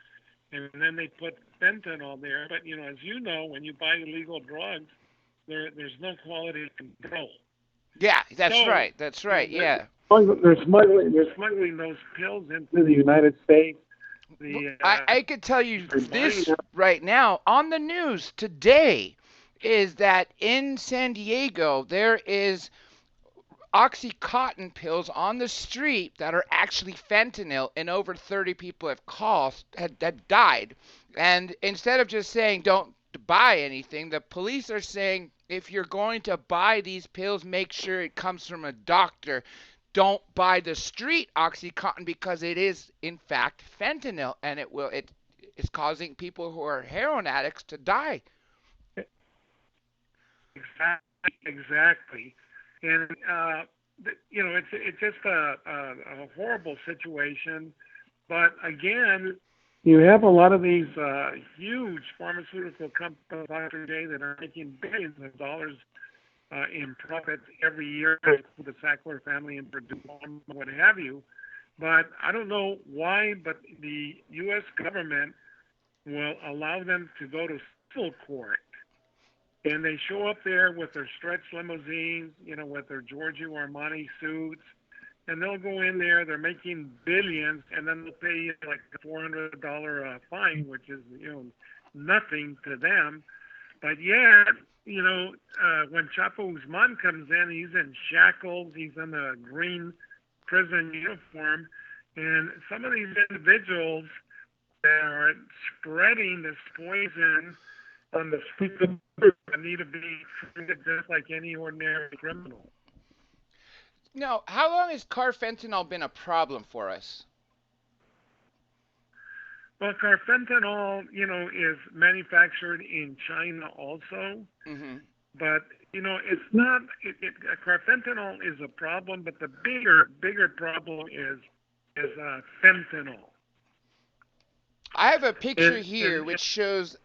and then they put fentanyl there. But as you know, when you buy illegal drugs, there's no quality control. Yeah, that's So right. That's right. Yeah. they're smuggling those pills into the United States. The I could tell you they're buying this them. right now on the news today is that in San Diego there is oxycontin pills on the street that are actually fentanyl, and over 30 people had died. And instead of just saying don't buy anything, the police are saying if you're going to buy these pills, make sure it comes from a doctor. Don't buy the street oxycontin because it is in fact fentanyl, and it is causing people who are heroin addicts to die. Exactly. And it's just a horrible situation. But again, you have a lot of these huge pharmaceutical companies out today that are making billions of dollars in profits every year for the Sackler family and Purdue, what have you. But I don't know why, but the U.S. government will allow them to go to civil court. And they show up there with their stretch limousines, with their Giorgio Armani suits, and they'll go in there. They're making billions, and then they'll pay you like a $400 fine, which is nothing to them. But yet, when Chapo Guzman comes in, he's in shackles, he's in a green prison uniform, and some of these individuals that are spreading this poison on the streets of need to be treated just like any ordinary criminal. Now, how long has carfentanil been a problem for us? Well, carfentanil, is manufactured in China also, Hmm. but it's not. Carfentanil is a problem, but the bigger problem is fentanyl. I have a picture here And which shows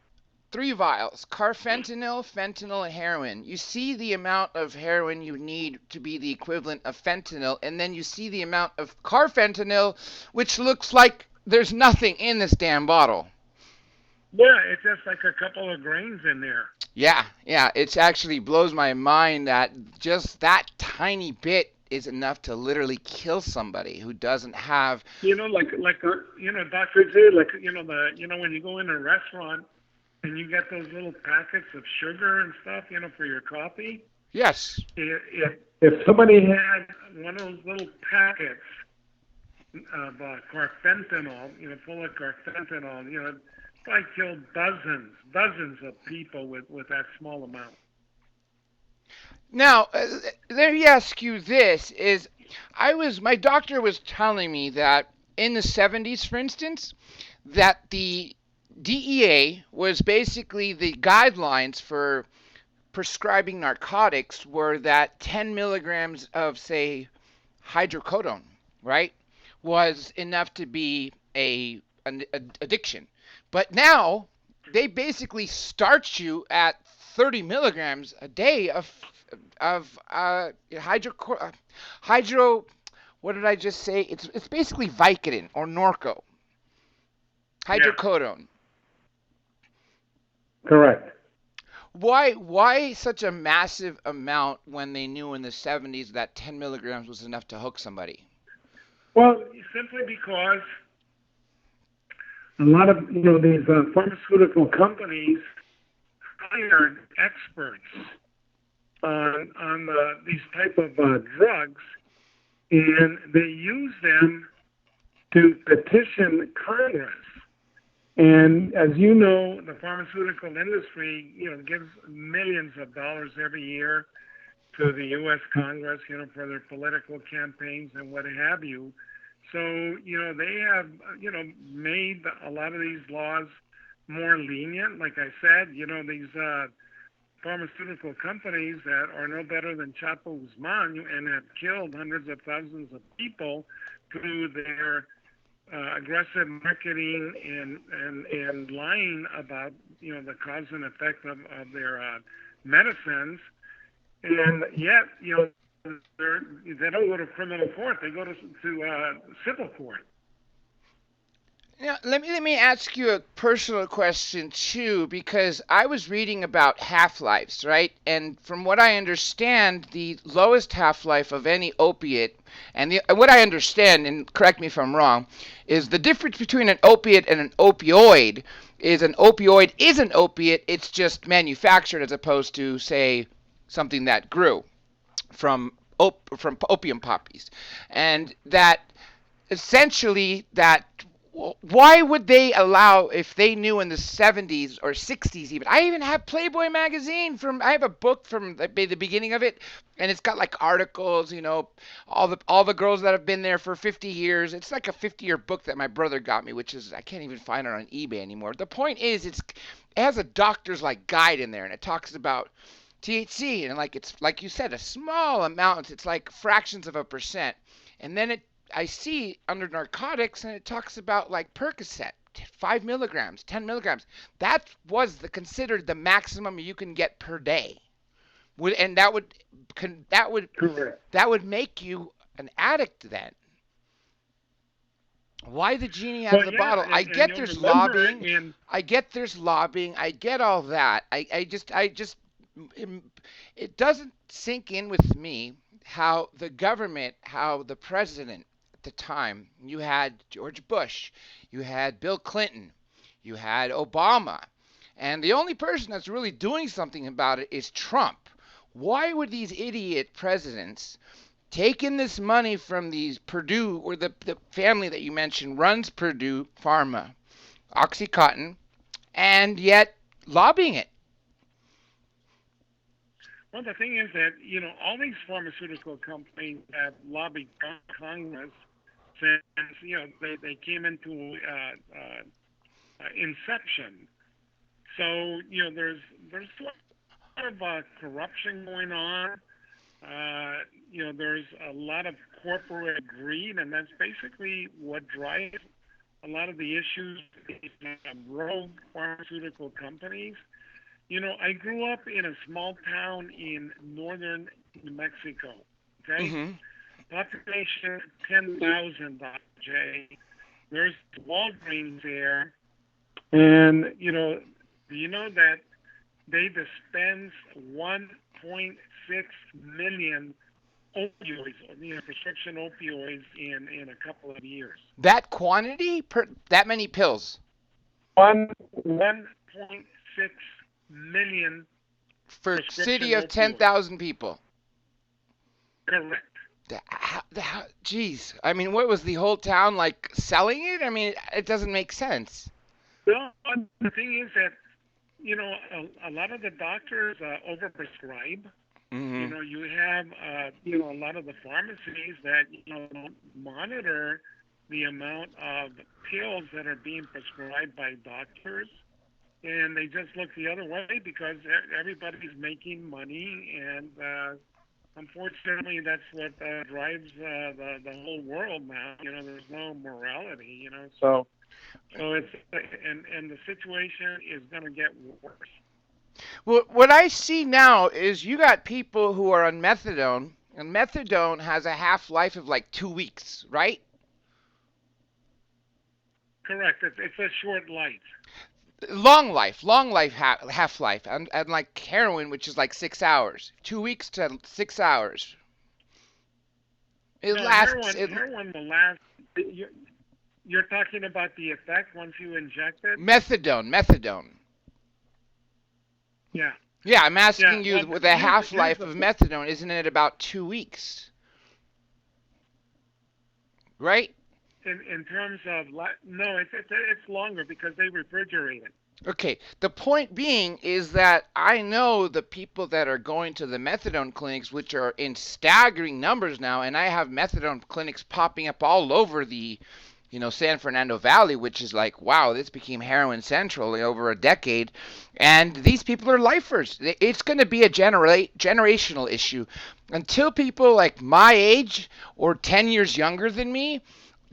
three vials: carfentanil, fentanyl, and heroin. You see the amount of heroin you need to be the equivalent of fentanyl, and then you see the amount of carfentanil, which looks like there's nothing in this damn bottle. yeah, it's just like a couple of grains in there. Yeah, yeah, it actually blows my mind that just that tiny bit is enough to literally kill somebody who doesn't have. Dr. J, like when you go in a restaurant and you get those little packets of sugar and stuff, for your coffee. Yes. If somebody had one of those little packets of carfentanil, full of carfentanil, probably killed dozens of people with that small amount. Now, let me ask you this: is my doctor was telling me that in the 70s, for instance, that the DEA was basically the guidelines for prescribing narcotics were that 10 milligrams of, say, hydrocodone, right, was enough to be an addiction. But now they basically start you at 30 milligrams a day of hydro. What did I just say? It's basically Vicodin or Norco, Yeah, hydrocodone. correct. Why such a massive amount when they knew in the 70s that 10 milligrams was enough to hook somebody? Well, simply because a lot of these pharmaceutical companies hired experts on these type of drugs, and they use them to petition Congress. And as you know, the pharmaceutical industry, gives millions of dollars every year to the U.S. Congress, for their political campaigns and what have you. So, they have, made a lot of these laws more lenient. Like I said, these pharmaceutical companies that are no better than Chapo Guzman and have killed hundreds of thousands of people through their aggressive marketing and lying about the cause and effect of their medicines, and yet they don't go to criminal court; they go to civil court. Now, let me ask you a personal question too, because I was reading about half-lives, right? And from what I understand, the lowest half-life of any opiate, and what I understand, and correct me if I'm wrong, is the difference between an opiate and an opioid is an opioid is an opiate, it's just manufactured as opposed to, say, something that grew from opium poppies, and that essentially that why would they allow if they knew in the 70s or 60s even. I even have Playboy magazine from I have a book from the beginning of it, and it's got like articles, all the girls that have been there for 50 years. It's like a 50-year book that my brother got me, which is I can't even find it on eBay anymore. The point is it has a doctor's like guide in there, and it talks about THC, and like it's like you said, a small amount. It's like fractions of a percent, and then I see under narcotics, and it talks about like Percocet, 5 milligrams, 10 milligrams. That was considered the maximum you can get per day. And that would Correct. that would make you an addict then. Why the genie out of Well, the yeah, bottle? I and get you'll there's remember lobbying. in I get all that. It doesn't sink in with me how the government, how the president at the time, you had George Bush, you had Bill Clinton, you had Obama, and the only person that's really doing something about it is Trump. Why would these idiot presidents take in this money from these Purdue, or the family that you mentioned runs Purdue Pharma, Oxycontin, and yet lobbying it? well, the thing is that all these pharmaceutical companies have lobbied Congress since they came into inception. So there's a lot of corruption going on. Uh, there's a lot of corporate greed, and that's basically what drives a lot of the issues in rogue pharmaceutical companies. I grew up in a small town in northern New Mexico. Okay, Mm-hmm. population 10,000. Jay, there's Walgreens there, and do you know that they dispense 1.6 million opioids, prescription opioids in a couple of years. That quantity per that many pills 1.6 million for a city prescription of ten opioids. thousand people. Correct. Jeez, I mean, what was the whole town like selling it? I mean, it doesn't make sense. Well, the thing is that a lot of the doctors overprescribe. Mm-hmm. You have a lot of the pharmacies that don't monitor the amount of pills that are being prescribed by doctors, and they just look the other way because everybody's making money, and unfortunately, that's what drives the whole world now. There's no morality. So it's and the situation is going to get worse. Well, what I see now is you got people who are on methadone, and methadone has a half life of like 2 weeks, right? Correct. It's a short life. Long life half life, and like heroin, which is like 6 hours, 2 weeks to 6 hours. It No, lasts. heroin will last. You're talking about the effect once you inject it. Methadone. Yeah. Yeah, I'm Yeah. asking Well, you, with a half here's life the of thing. methadone, isn't it about 2 weeks? Right? In terms of no, it's longer because they refrigerate it. Okay, the point being is that I know the people that are going to the methadone clinics, which are in staggering numbers now, and I have methadone clinics popping up all over the, San Fernando Valley, which is like, wow, this became heroin central over a decade. And these people are lifers. It's going to be a generational issue until people like my age or 10 years younger than me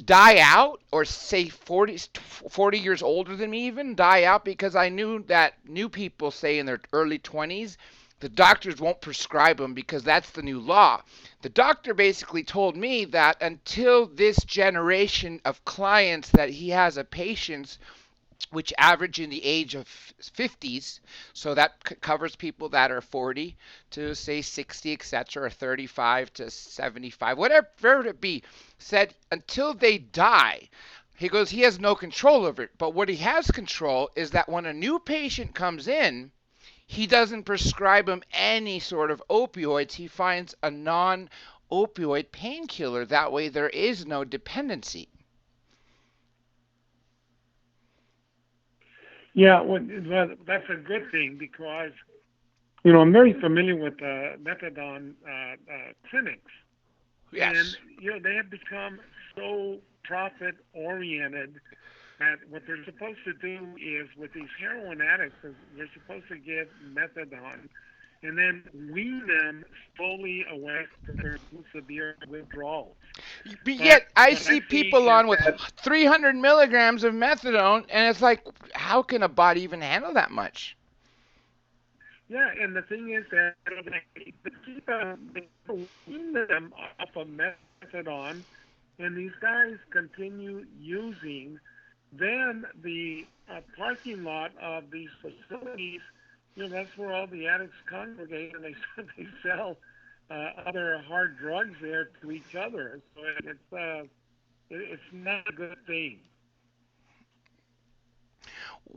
die out, or say 40 years older than me even die out, because I knew that new people, say in their early 20s, the doctors won't prescribe them because that's the new law. The doctor basically told me that until this generation of clients that he has of patients, which average in the age of 50s, so that covers people that are 40 to say 60, etc., or 35 to 75, whatever it be, said until they die, he goes, he has no control over it. But what he has control is that when a new patient comes in, he doesn't prescribe him any sort of opioids. He finds a non opioid painkiller. That way there is no dependency. Yeah, well, that's a good thing because I'm very familiar with methadone clinics, and Yes. they have become so profit oriented that what they're supposed to do is with these heroin addicts, they're supposed to give methadone and then wean them slowly away from their severe withdrawals. But But yet I what I see see people is on with that 300 milligrams of methadone, and it's like, how can a body even handle that much? yeah, and the thing is that they keep they wean them off of methadone, and these guys continue using. Then the parking lot of these facilities, that's where all the addicts congregate, and they they sell other hard drugs there to each other. So it's not a good thing.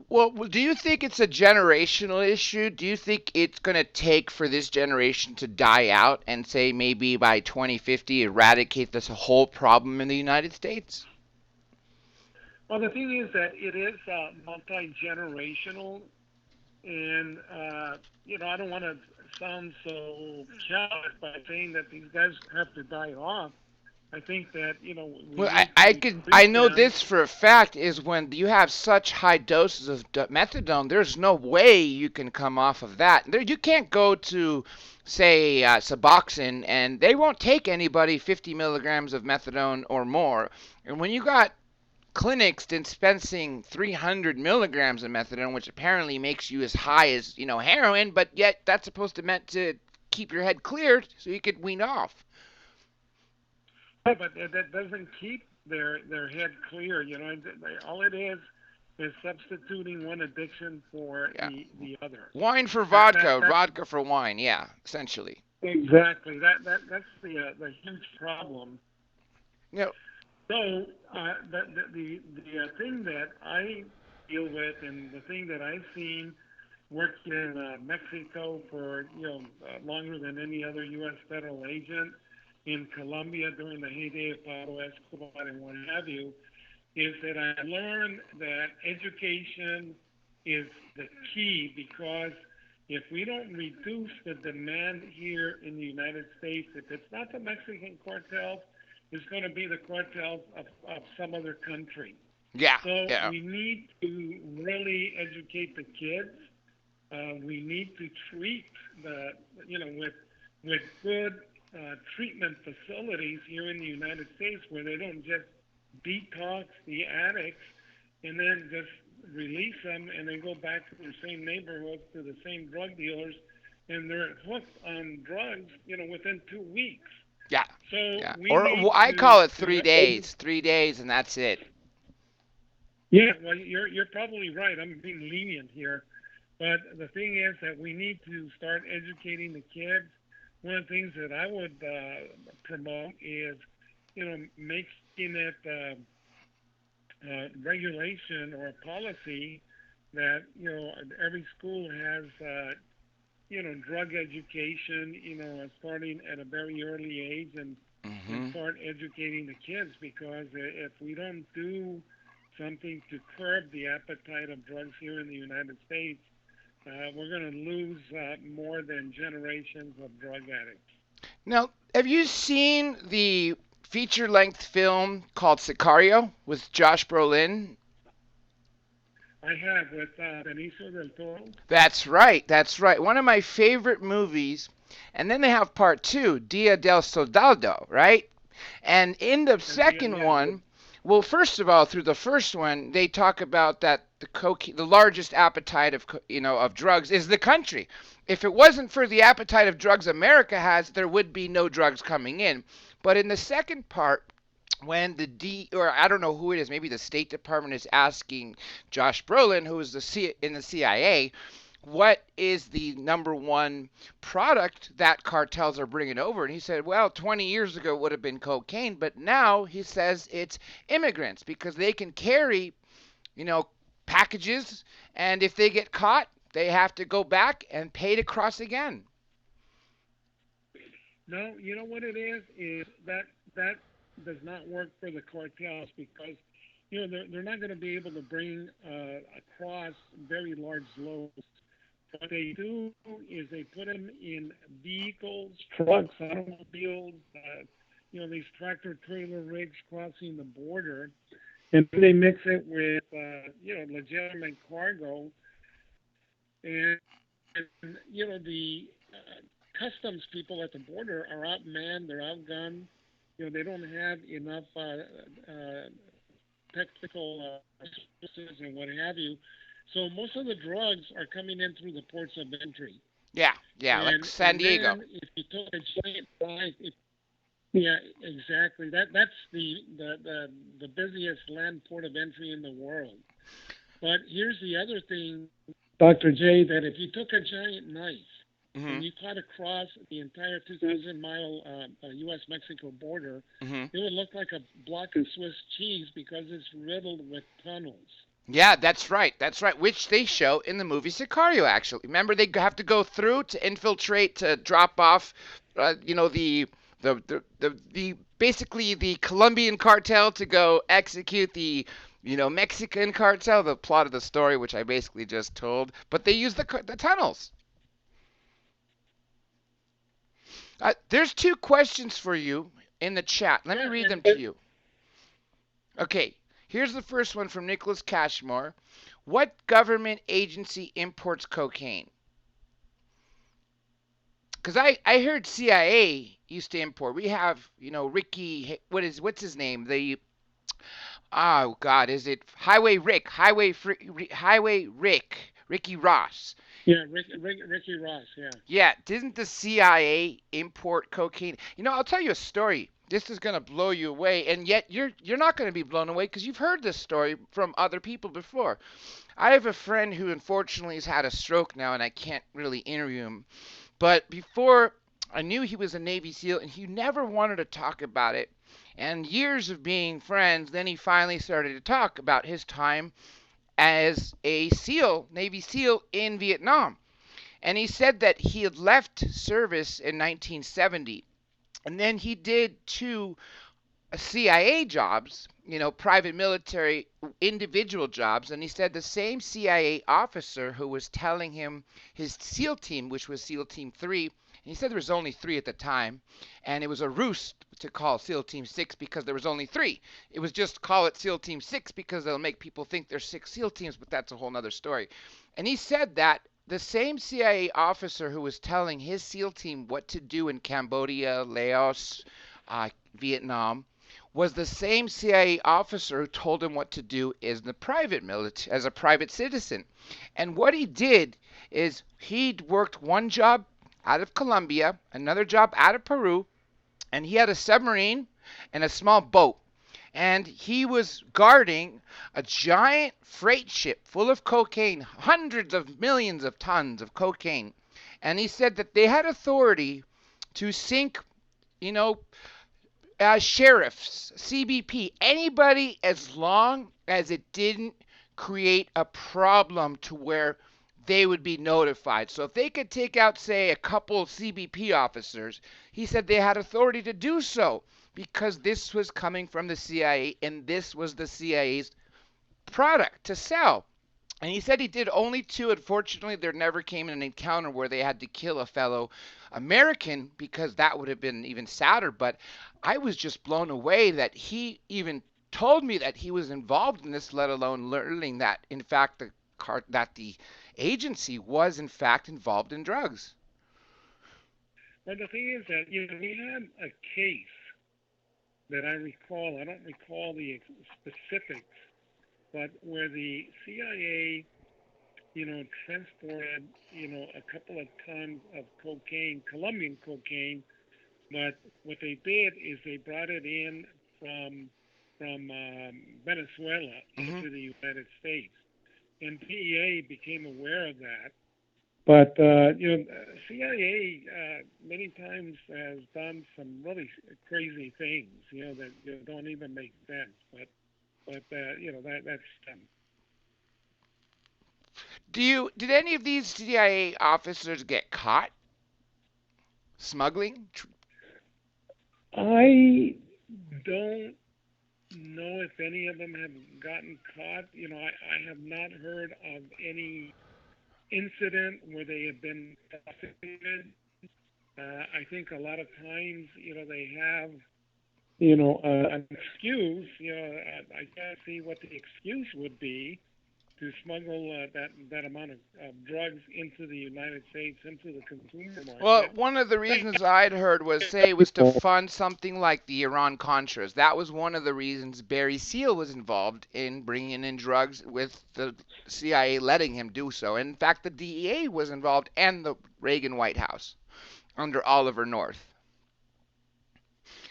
Well, do you think it's a generational issue? Do you think it's going to take for this generation to die out and, say, maybe by 2050 eradicate this whole problem in the United States? Well, the thing is that it is multi generational, and I don't want to sound so callous by saying that these guys have to die off. I think that we Well, need to I treat know them. this for a fact is when you have such high doses of methadone, there's no way you can come off of that. There, you can't go to, say, Suboxone, and they won't take anybody 50 milligrams of methadone or more. And when you got clinics dispensing 300 milligrams of methadone, which apparently makes you as high as heroin, but yet that's supposed to meant to keep your head clear so you could wean off. Yeah, but that doesn't keep their head clear. All it is substituting one addiction for Yeah, the other. wine for That that vodka, that's vodka for wine. Yeah, essentially. exactly that's the huge problem. You know, So the thing that I deal with, and the thing that I've seen worked in Mexico for longer than any other U.S. federal agent, in Colombia during the heyday of Pablo Escobar and what have you, is that I learned that education is the key, because if we don't reduce the demand here in the United States, if it's not the Mexican cartels, it's going to be the cartels of some other country. yeah, So yeah. we need to really educate the kids. We need to treat with good treatment facilities here in the United States, where they don't just detox the addicts and then just release them and then go back to the same neighborhoods, to the same drug dealers, and they're hooked on drugs, within 2 weeks. Yeah, So yeah. we Or need I call it to 3 days. 3 days, and that's it. yeah, well, you're probably right. I'm being lenient here, but the thing is that we need to start educating the kids. One of the things that I would promote is, making it regulation or policy that every school has drug education, starting at a very early age, and Hmm. start educating the kids, because if we don't do something to curb the appetite of drugs here in the United States, we're going to lose more than generations of drug addicts. Now, have you seen the feature-length film called Sicario with Josh Brolin? I have, with Benicio del Toro. That's right. That's right. One of my favorite movies. And then they have part two, Dia del Soldado, right? And in the second Yeah, one, well, first of all, through the first one, they talk about that the largest appetite of of drugs is the country. If it wasn't for the appetite of drugs America has, there would be no drugs coming in. But in the second part, when the or I don't know who it is, maybe the State Department is asking Josh Brolin, who is in the CIA, what is the number one product that cartels are bringing over? And he said, well, 20 years ago it would have been cocaine, but now he says it's immigrants because they can carry, you know, packages, and if they get caught, they have to go back and pay to cross again. no, you know what it is that does not work for the cartels, because they're not going to be able to bring across very large loads. What they do is they put them in vehicles, trucks, automobiles, these tractor trailer rigs crossing the border, and they mix it with legitimate cargo, and the customs people at the border are outmanned, they're outgunned. They don't have enough technical resources and what have you. So most of the drugs are coming in through the ports of entry. Yeah, yeah, like San And Diego. then if you took a giant flight, yeah, exactly. That's the busiest land port of entry in the world. But here's the other thing, Dr. J, that if you took a giant knife Hmm. and you cut across the entire 2,000-mile U.S. Mexico border, Hmm. it would look like a block of Swiss cheese, because it's riddled with tunnels. Yeah, that's right. That's right. Which they show in the movie Sicario. Actually, remember they have to go through to infiltrate to drop off, the basically the Colombian cartel to go execute the Mexican cartel. The plot of the story, which I basically just told, but they use the tunnels. There's two questions for you in the chat. Let me read them and to you. Okay, here's the first one from Nicholas Cashmore. What government agency imports cocaine? Because I heard CIA used to import. We have, Ricky, what's his name? Oh God, is it Highway Ricky Ross? yeah, Ricky Ross, yeah. Yeah, didn't the CIA import cocaine? I'll tell you a story. This is gonna blow you away, and yet you're not gonna be blown away because you've heard this story from other people before. I have a friend who unfortunately has had a stroke now, and I can't really interview him. But before I knew he was a Navy SEAL, and he never wanted to talk about it. And years of being friends, then he finally started to talk about his time as a SEAL, Navy SEAL in Vietnam. And he said that he had left service in 1970. And then he did two CIA jobs, private military individual jobs. And he said the same CIA officer who was telling him his SEAL team, which was SEAL Team 3, and he said there was only 3 at the time, and it was a ruse to call SEAL Team 6 because there was only 3. It was just call it SEAL Team 6 because they'll make people think there's 6 SEAL teams, but that's a whole nother story. And he said that the same CIA officer who was telling his SEAL team what to do in Cambodia, Laos, Vietnam, was the same CIA officer who told him what to do as the private military, as a private citizen. And what he did is he'd worked one job out of Colombia, another job out of Peru, and he had a submarine and a small boat. And he was guarding a giant freight ship full of cocaine, hundreds of millions of tons of cocaine. And he said that they had authority to sink, you know, sheriffs, CBP, anybody as long as it didn't create a problem to where they would be notified. So if they could take out, say, a couple CBP officers, he said they had authority to do so because this was coming from the CIA and this was the CIA's product to sell. And he said he did only 2. Unfortunately, there never came an encounter where they had to kill a fellow American because that would have been even sadder. But I was just blown away that he even told me that he was involved in this, let alone learning that, in fact, the agency was, in fact, involved in drugs. Well, the thing is that, we had a case that I recall. I don't recall the specifics, but where the CIA, transported, a couple of tons of cocaine, Colombian cocaine, but what they did is they brought it in from Venezuela Mm-hmm. to the United States, and DEA became aware of that. But CIA many times has done some really crazy things, that don't even make sense. But that's Did any of these CIA officers get caught smuggling? I don't know if any of them have gotten caught. I have not heard of any incident where they have been prosecuted. I think a lot of times, they have, an excuse. I can't see what the excuse would be to smuggle that amount of drugs into the United States, into the consumer market. Well, one of the reasons I'd heard was say it was to fund something like the Iran-Contras. That was one of the reasons Barry Seal was involved in bringing in drugs with the CIA letting him do so. And in fact, the DEA was involved and the Reagan White House under Oliver North,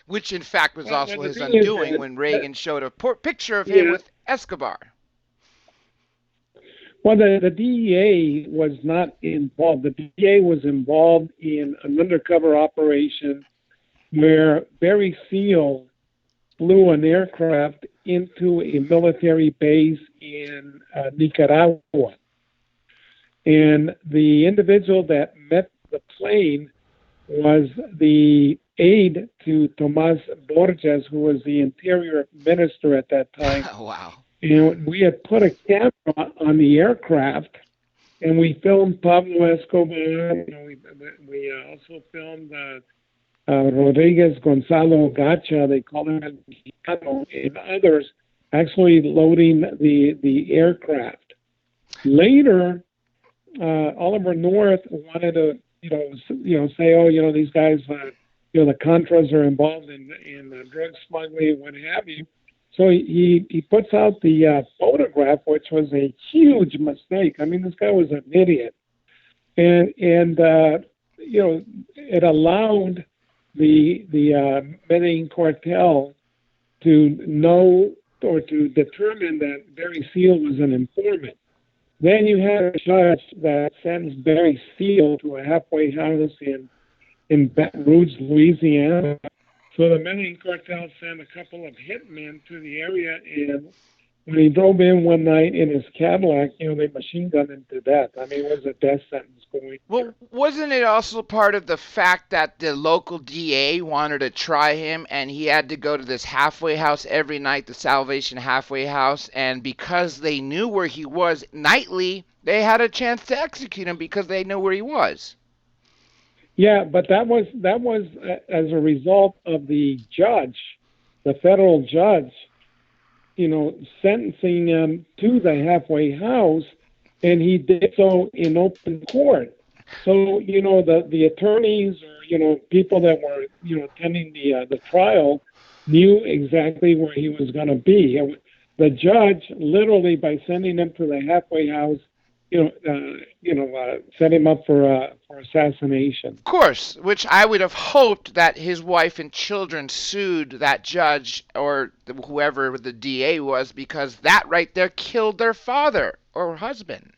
which in fact was also his undoing when Reagan showed a picture of him with Escobar. Well, the DEA was not involved. The DEA was involved in an undercover operation where Barry Seal flew an aircraft into a military base in Nicaragua. And the individual that met the plane was the aide to Tomas Borges, who was the interior minister at that time. Wow. And we had put a camera on the aircraft, and we filmed Pablo Escobar. We also filmed Rodriguez Gonzalo Gacha, they call him El Mexicano, and others actually loading the aircraft. Later, Oliver North wanted to, say, oh, these guys, the Contras are involved in drug smuggling, what have you. So he puts out the photograph, which was a huge mistake. I mean, this guy was an idiot, and it allowed the Medellin cartel to know or to determine that Barry Seal was an informant. Then you had a judge that sentenced Barry Seal to a halfway house in Baton Rouge, Louisiana. So the Medellin cartel sent a couple of hitmen to the area, and when he drove in one night in his Cadillac, they machine gunned him to death. I mean, it was a death sentence going. Well, wasn't it also part of the fact that the local DA wanted to try him and he had to go to this halfway house every night, the Salvation Halfway House, and because they knew where he was nightly, they had a chance to execute him because they knew where he was. Yeah, but that was as a result of the judge, the federal judge, sentencing him to the halfway house, and he did so in open court. So the attorneys or people that were attending the trial knew exactly where he was going to be. And the judge literally, by sending him to the halfway house, set him up for assassination. Of course, which I would have hoped that his wife and children sued that judge or whoever the DA was, because that right there killed their father or husband.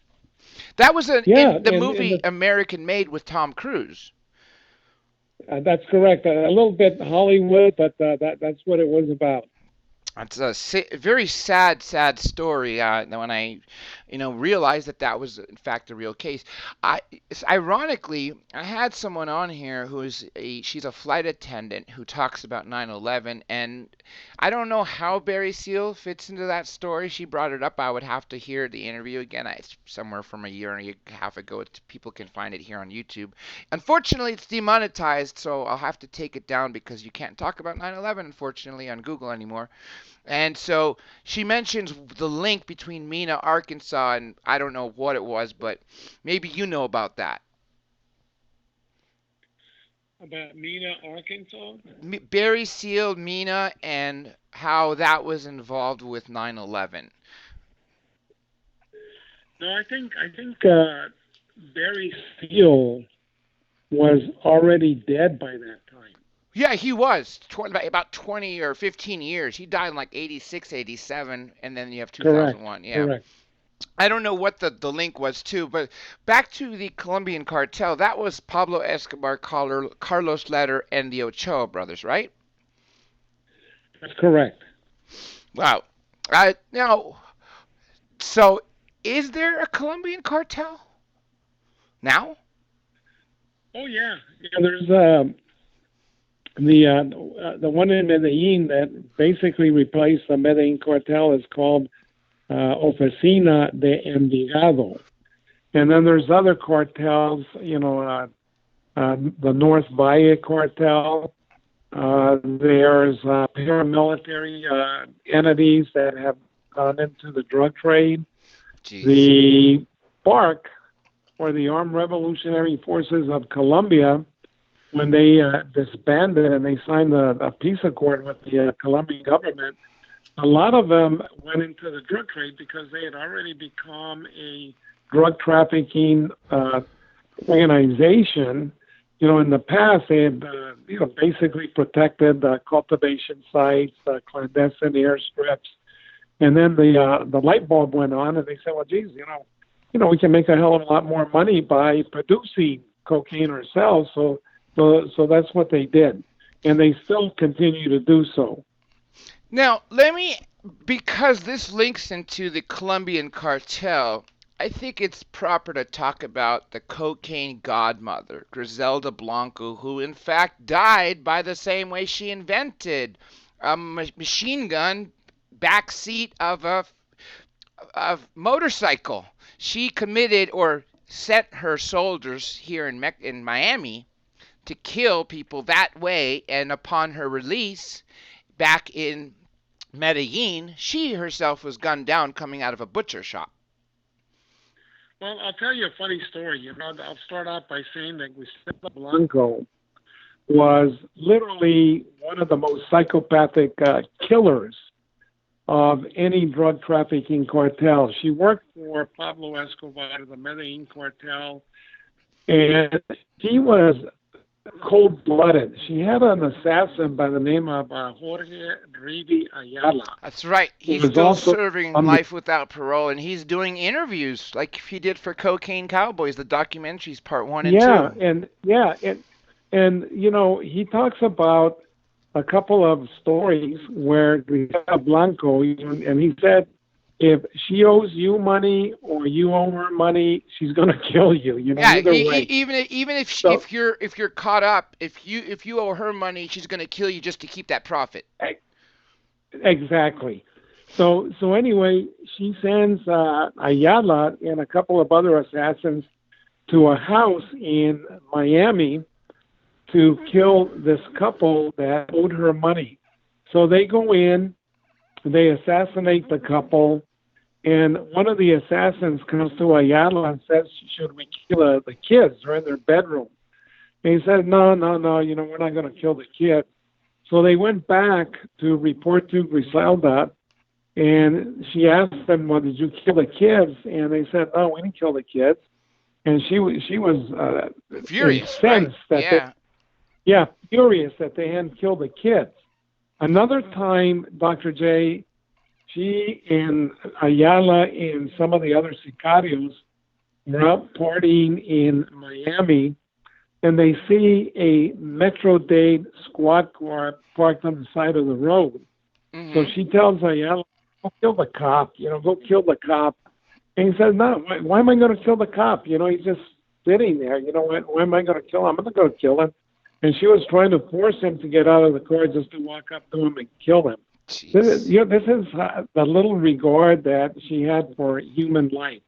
That was in the movie American Made with Tom Cruise. That's correct. A little bit Hollywood, but that's what it was about. It's a very sad story. When I, realized that was in fact a real case. Ironically, I had someone on here she's a flight attendant who talks about 9/11, and I don't know how Barry Seal fits into that story. She brought it up. I would have to hear the interview again. It's somewhere from a year and a half ago. People can find it here on YouTube. Unfortunately, it's demonetized, so I'll have to take it down because you can't talk about 9/11, unfortunately, on Google anymore. And so she mentions the link between Mena, Arkansas, and I don't know what it was, but maybe you know about that. About Mena, Arkansas? Barry Seal, Mena, and how that was involved with 9/11. No, I think Barry Seal was already dead by that time. Yeah, he was. About 20 or 15 years. He died in like 86, 87, and then you have 2001. Correct. Yeah. Correct. I don't know what the link was too, but back to the Colombian cartel, that was Pablo Escobar, Carlos Leder, and the Ochoa brothers, right? That's correct. Wow. Now, so is there a Colombian cartel now? Oh yeah. There's the one in Medellin that basically replaced the Medellin cartel is called Oficina de Envigado. And then there's other cartels, the North Valle cartel. There's paramilitary entities that have gone into the drug trade. Jeez. The FARC, or the Armed Revolutionary Forces of Colombia, when they disbanded and they signed a peace accord with the Colombian government, a lot of them went into the drug trade because they had already become a drug trafficking organization. In the past, they had, basically protected cultivation sites, clandestine airstrips, and then the light bulb went on, and they said, "Well, geez, we can make a hell of a lot more money by producing cocaine ourselves." So that's what they did, and they still continue to do so. Now, because this links into the Colombian cartel, I think it's proper to talk about the cocaine godmother, Griselda Blanco, who in fact died by the same way she invented a machine gun backseat of a motorcycle. She committed or sent her soldiers here in Miami to kill people that way. And upon her release back in Medellin, she herself was gunned down coming out of a butcher shop. Well, I'll tell you a funny story. I'll start out by saying that Griselda Blanco was literally one of the most psychopathic killers of any drug trafficking cartel. She worked for Pablo Escobar, the Medellin cartel, and she was cold-blooded. She had an assassin by the name of Jorge Rivi Ayala. That's right. He's still serving life without parole, and he's doing interviews like he did for Cocaine Cowboys, the documentaries, part 1 and 2. And he talks about a couple of stories where Griselda Blanco, and he said, if she owes you money or you owe her money, she's going to kill you. Either way. Even if you're caught up, if you owe her money, she's going to kill you just to keep that profit. Exactly. So anyway, she sends Ayala and a couple of other assassins to a house in Miami to kill this couple that owed her money. So they go in, they assassinate the couple, and one of the assassins comes to Ayala and says, should we kill the kids? They're in their bedroom. And he said, no, we're not going to kill the kids. So they went back to report to Griselda, and she asked them, well, did you kill the kids? And they said, no, we didn't kill the kids. And she was furious, right? Furious that they hadn't killed the kids. Another time, Dr. J, she and Ayala and some of the other sicarios were out partying in Miami, and they see a Metro-Dade squad car parked on the side of the road. Mm-hmm. So she tells Ayala, go kill the cop, go kill the cop. And he says, no, why am I going to kill the cop? He's just sitting there. Why am I going to kill him? I'm not going to kill him. And she was trying to force him to get out of the car just to walk up to him and kill him. This is the little regard that she had for human life.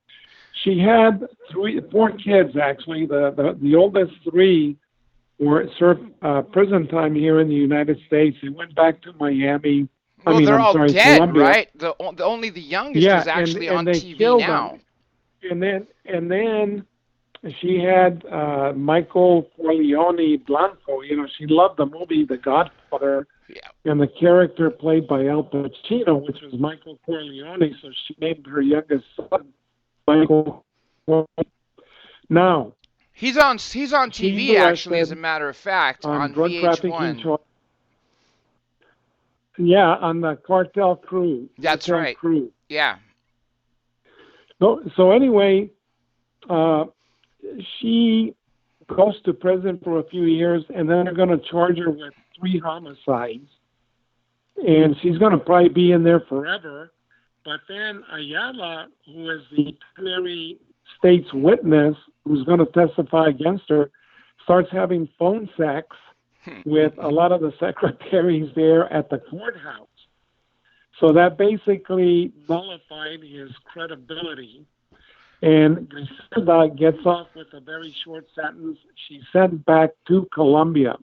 She had 4 kids, actually. The oldest 3 were served prison time here in the United States. They went back to Miami. They're all dead, Colombia. Right? Only the youngest is actually on TV now. Them. And then she had Michael Corleone Blanco. She loved the movie The Godfather, and the character played by Al Pacino, which was Michael Corleone. So she named her youngest son Michael. Now he's on TV actually, as a matter of fact, on drug VH1. On the Cartel crew. That's Cartel right. Crew. Yeah. So anyway, she goes to prison for a few years, and then they're going to charge her with 3 homicides, and she's going to probably be in there forever. But then Ayala, who is the primary state's witness, who's going to testify against her, starts having phone sex with a lot of the secretaries there at the courthouse. So that basically nullified his credibility. And Griselda gets off with a very short sentence. She's sent back to Colombia.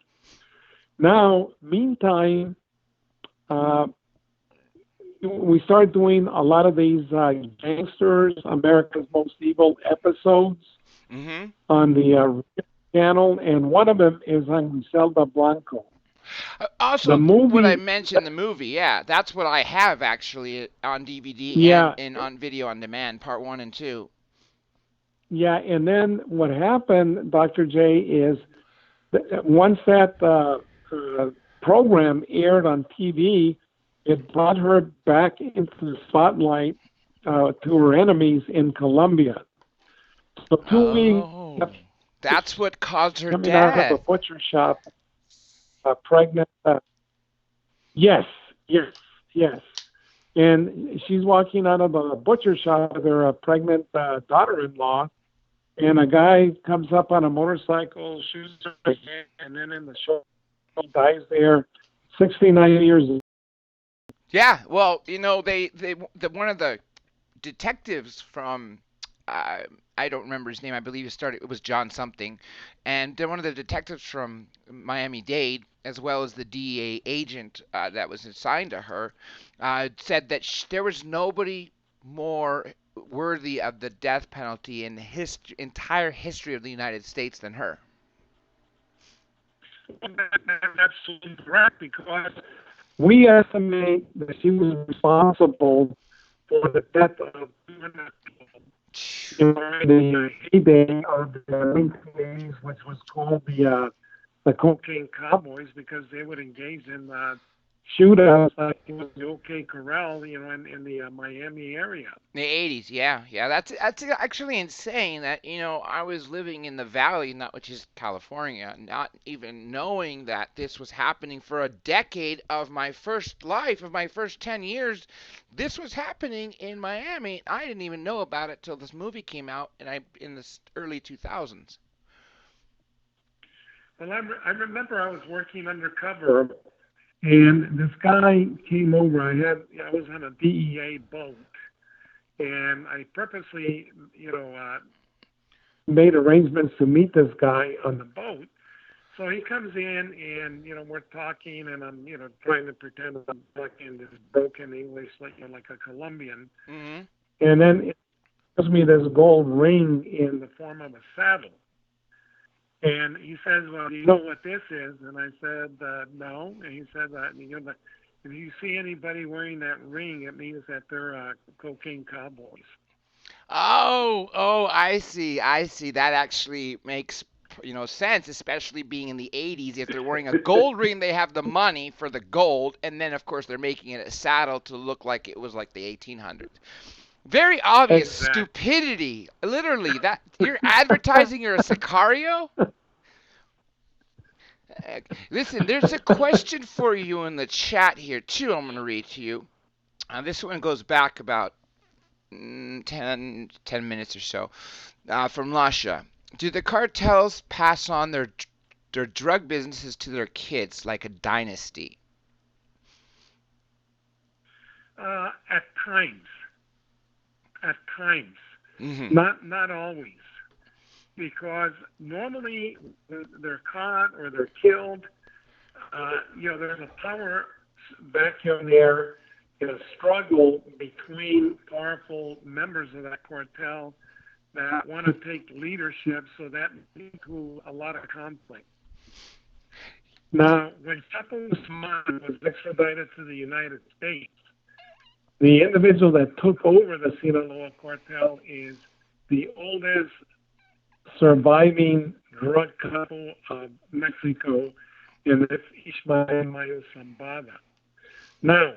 Now, meantime, we started doing a lot of these Gangsters, America's Most Evil episodes on the channel, and one of them is on Griselda Blanco. Also, what I mentioned, the movie, that's what I have actually on DVD and on video on demand, part 1 and 2. Yeah, and then what happened, Dr. J, is that once that program aired on TV, it brought her back into the spotlight to her enemies in Colombia. So 2 weeks. That's what caused her coming death. Out of a butcher shop, pregnant. Yes. And she's walking out of a butcher shop with her pregnant daughter-in-law, and a guy comes up on a motorcycle, shoots her, and then in the show, he dies there, 69 years old. Yeah, well, they one of the detectives from uh, I don't remember his name. I believe it was John something, and then one of the detectives from Miami-Dade, as well as the DEA agent that was assigned to her, said that there was nobody more worthy of the death penalty in the entire history of the United States than her. That's absolutely correct because we estimate that she was responsible for the death of 200 people during the heyday of the 1980s, which was called the cocaine cowboys, because they would engage in shootouts like it was the OK Corral, in the Miami area. The 80s, yeah, yeah. That's actually insane. That I was living in the Valley, not which is California, not even knowing that this was happening for a decade of my first life, of my first 10 years. This was happening in Miami. I didn't even know about it till this movie came out, in the early 2000s. Well, I remember I was working undercover, and this guy came over. I was on a DEA boat, and I purposely, made arrangements to meet this guy on the boat. So he comes in, and we're talking, and I'm trying to pretend I'm talking this broken English, like a Colombian, Mm-hmm. and then he gives me this gold ring in the form of a saddle. And he says, "Well, do you know what this is?" And I said, "No." And he said, "If you see anybody wearing that ring, it means that they're cocaine cowboys." Oh, I see. I see. That actually makes sense, especially being in the 80s. If they're wearing a gold ring, they have the money for the gold, and then of course they're making it a saddle to look like it was like the 1800s. Very obvious Exactly. stupidity. Literally, that you're advertising you're a Sicario? Listen, there's a question for you in the chat here too. I'm going to read to you. This one goes back about 10 minutes or so. From Lasha. Do the cartels pass on their drug businesses to their kids like a dynasty? At times, at times, Mm-hmm. not always, because normally they're caught or they're killed. There's a power vacuum there, a struggle between powerful members of that cartel that want to take leadership, so that leads to a lot of conflict. Now, when Chapo Guzman was extradited to the United States, the individual that took over the Sinaloa cartel is the oldest surviving drug capo of Mexico, and that's Ismael Mayo Zambada. Now,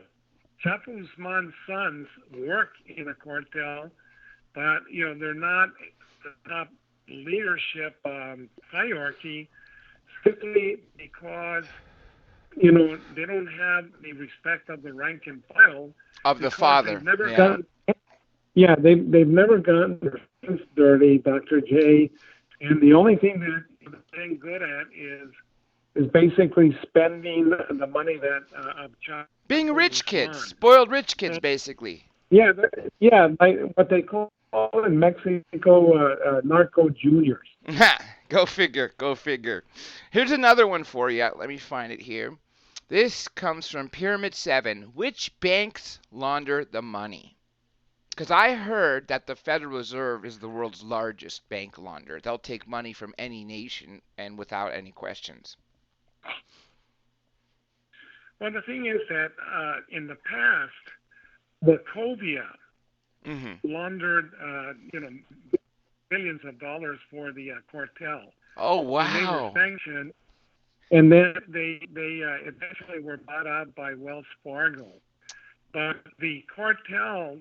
Chapo Guzman's sons work in a cartel, but they're not the top leadership hierarchy, simply because they don't have the respect of the rank and file, Of the because they've father. never Yeah. gotten they've never gotten their hands dirty, Dr. J. And the only thing that they're good at is basically spending the money that of Chapo Being rich kids, Guzman. spoiled rich kids, basically. Yeah, like what they call in Mexico narco juniors. Go figure. Go figure. Here's another one for you. Let me find it here. This comes from Pyramid 7. Which banks launder the money? Because I heard that the Federal Reserve is the world's largest bank launderer. They'll take money from any nation and without any questions. Well, the thing is that in the past, the Covia Mm-hmm. laundered, billions of dollars for the cartel. Oh, And they were wow. sanctioned, and then they eventually were bought out by Wells Fargo. But the cartel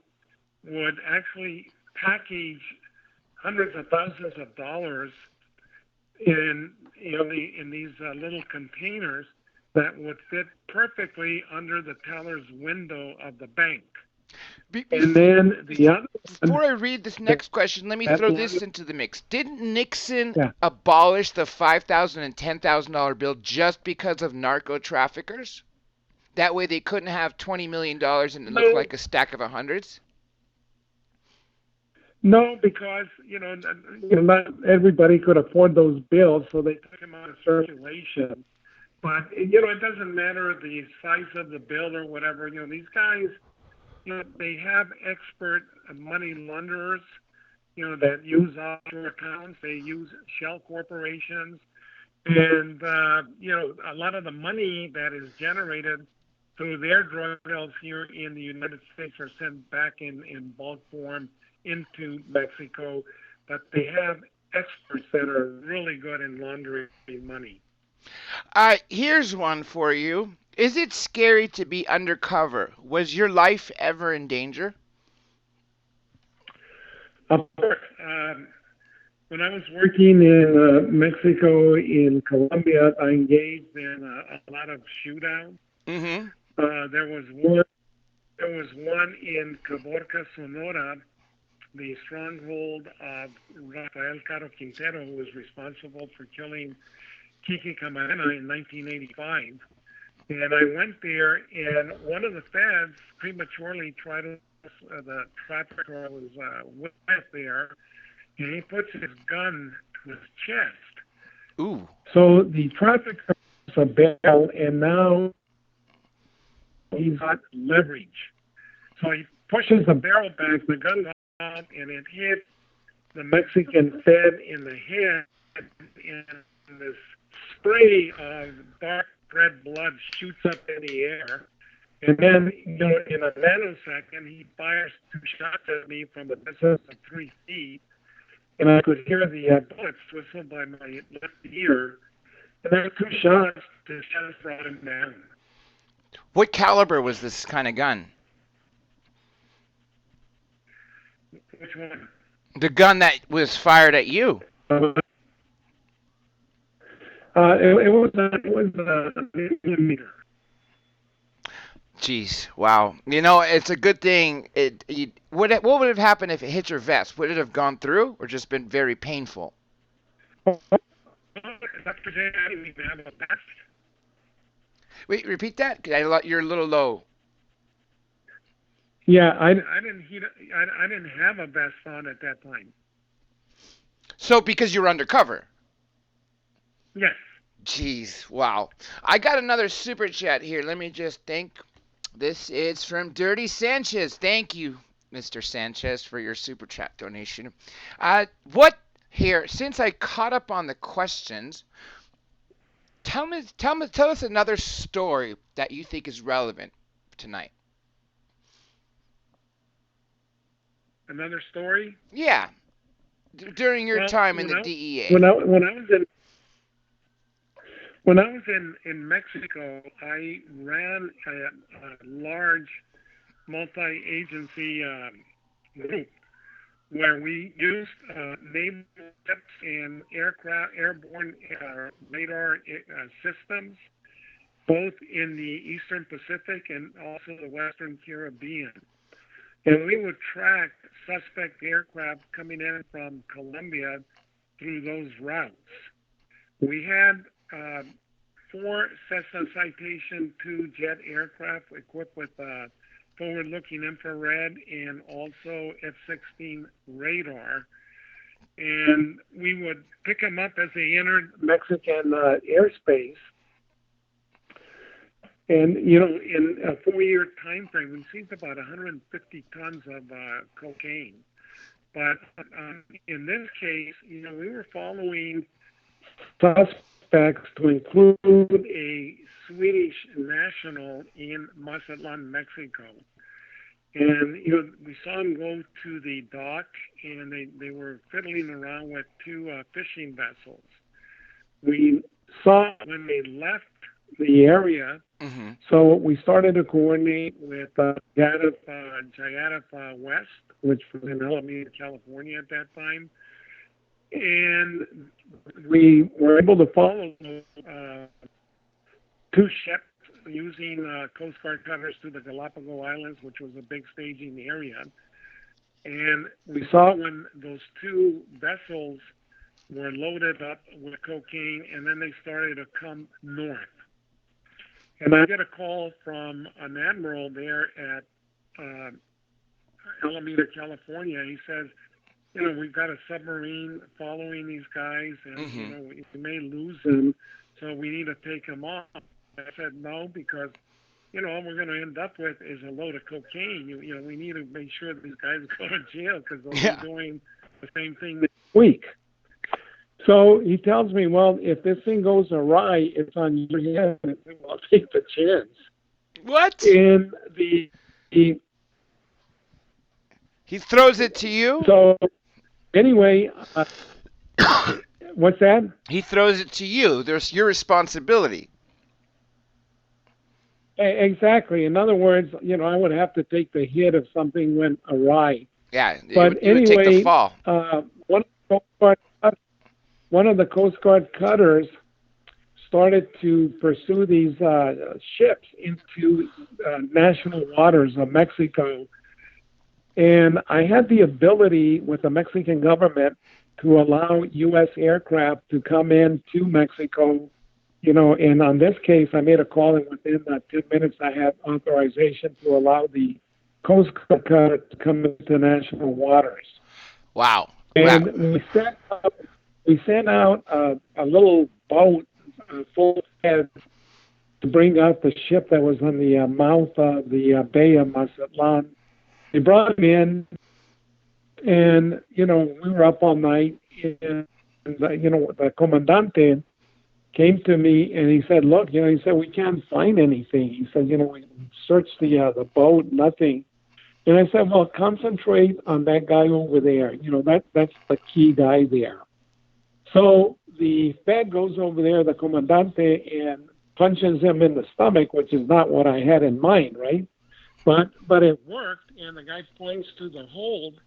would actually package hundreds of thousands of dollars in in these little containers that would fit perfectly under the teller's window of the bank. And then the other Before one, I read this next question, let me throw this into the mix. Didn't Nixon yeah. abolish the $5,000 and $10,000 bill just because of narco traffickers? That way they couldn't have $20 million and it looked No, like a stack of hundreds? No, because not everybody could afford those bills, so they took them out of circulation. But it doesn't matter the size of the bill or whatever. These guys, they have expert money launderers, that use offshore accounts. They use shell corporations, and a lot of the money that is generated through their drug deals here in the United States are sent back in bulk form into Mexico. But they have experts that are really good in laundering money. Here's one for you. Is it scary to be undercover? Was your life ever in danger? Of course, when I was working in Mexico, in Colombia, I engaged in a lot of shootouts. Mm-hmm. There was one. There was one in Caborca, Sonora, the stronghold of Rafael Caro Quintero, who was responsible for killing Kiki Camarena in 1985. And I went there, and one of the feds prematurely tried to, the trafficker was with there, and he puts his gun to his chest. Ooh. So the trafficker was a bail, and now he's got leverage. So he pushes the barrel back, the gun goes out, and it hits the Mexican Fed in the head, and this spray of dark red blood shoots up in the air. And then, in a nanosecond, he fires two shots at me from a distance of 3 feet, and I could hear the bullets whistle by my left ear. And there were two shots to just brought him down. What caliber was this kind of gun? Which one? The gun that was fired at you. It was a millimeter. Jeez, wow. It's a good thing. What would have happened if it hit your vest? Would it have gone through or just been very painful? Wait, repeat that? You're a little low. Yeah, I didn't have a vest on at that time. So because you're undercover? Yes. Jeez, wow. I got another super chat here. Let me just think. This is from Dirty Sanchez. Thank you, Mr. Sanchez, for your super chat donation. Since I caught up on the questions, tell us another story that you think is relevant tonight. Another story? Yeah. During your time in the DEA. When I was in Mexico, I ran a large multi-agency group where we used naval ships and airborne radar systems, both in the Eastern Pacific and also the Western Caribbean. And we would track suspect aircraft coming in from Colombia through those routes. We had 4 Cessna Citation II jet aircraft equipped with forward-looking infrared and also F-16 radar. And we would pick them up as they entered Mexican airspace. And, in a 4-year time frame, we seized about 150 tons of cocaine. But in this case, we were following suspects to include a Swedish national in Mazatlan, Mexico. And, we saw them go to the dock, and they were fiddling around with 2 fishing vessels. We saw when they left the area. Mm-hmm. So we started to coordinate with Jayadif West, which was in Alameda, California at that time. And we were able to follow 2 ships using Coast Guard cutters to the Galapagos Islands, which was a big staging area. And we saw when those 2 vessels were loaded up with cocaine, and then they started to come north. And I get a call from an Admiral there at Alameda, California. He says, we've got a submarine following these guys, and Mm-hmm. we may lose them, so we need to take them off. I said no because all we're going to end up with is a load of cocaine. We need to make sure these guys go to jail because they'll be Yeah. doing the same thing next week. So he tells me, well, if this thing goes awry, it's on your head. And I said, well, I'll take the chance. What? And He throws it to you? so anyway, what's that? He throws it to you. There's your responsibility. Exactly. In other words, I would have to take the hit if something went awry. Yeah, But you would take the anyway, fall. One of the Coast Guard cutters started to pursue these ships into national waters of Mexico. And I had the ability with the Mexican government to allow U.S. aircraft to come in to Mexico. And on this case, I made a call, and within 10 minutes, I had authorization to allow the Coast Guard cutter to come into national waters. Wow. And Wow. we sent out a little boat full of heads to bring out the ship that was on the mouth of the Bay of Mazatlan. They brought him in, and we were up all night. And the comandante came to me and he said, "Look, he said we can't find anything." He said, "We searched the boat, nothing." And I said, "Well, concentrate on that guy over there. That's the key guy there." So the Fed goes over there, the comandante, and punches him in the stomach, which is not what I had in mind, right? But it worked, and the guy points to the hold,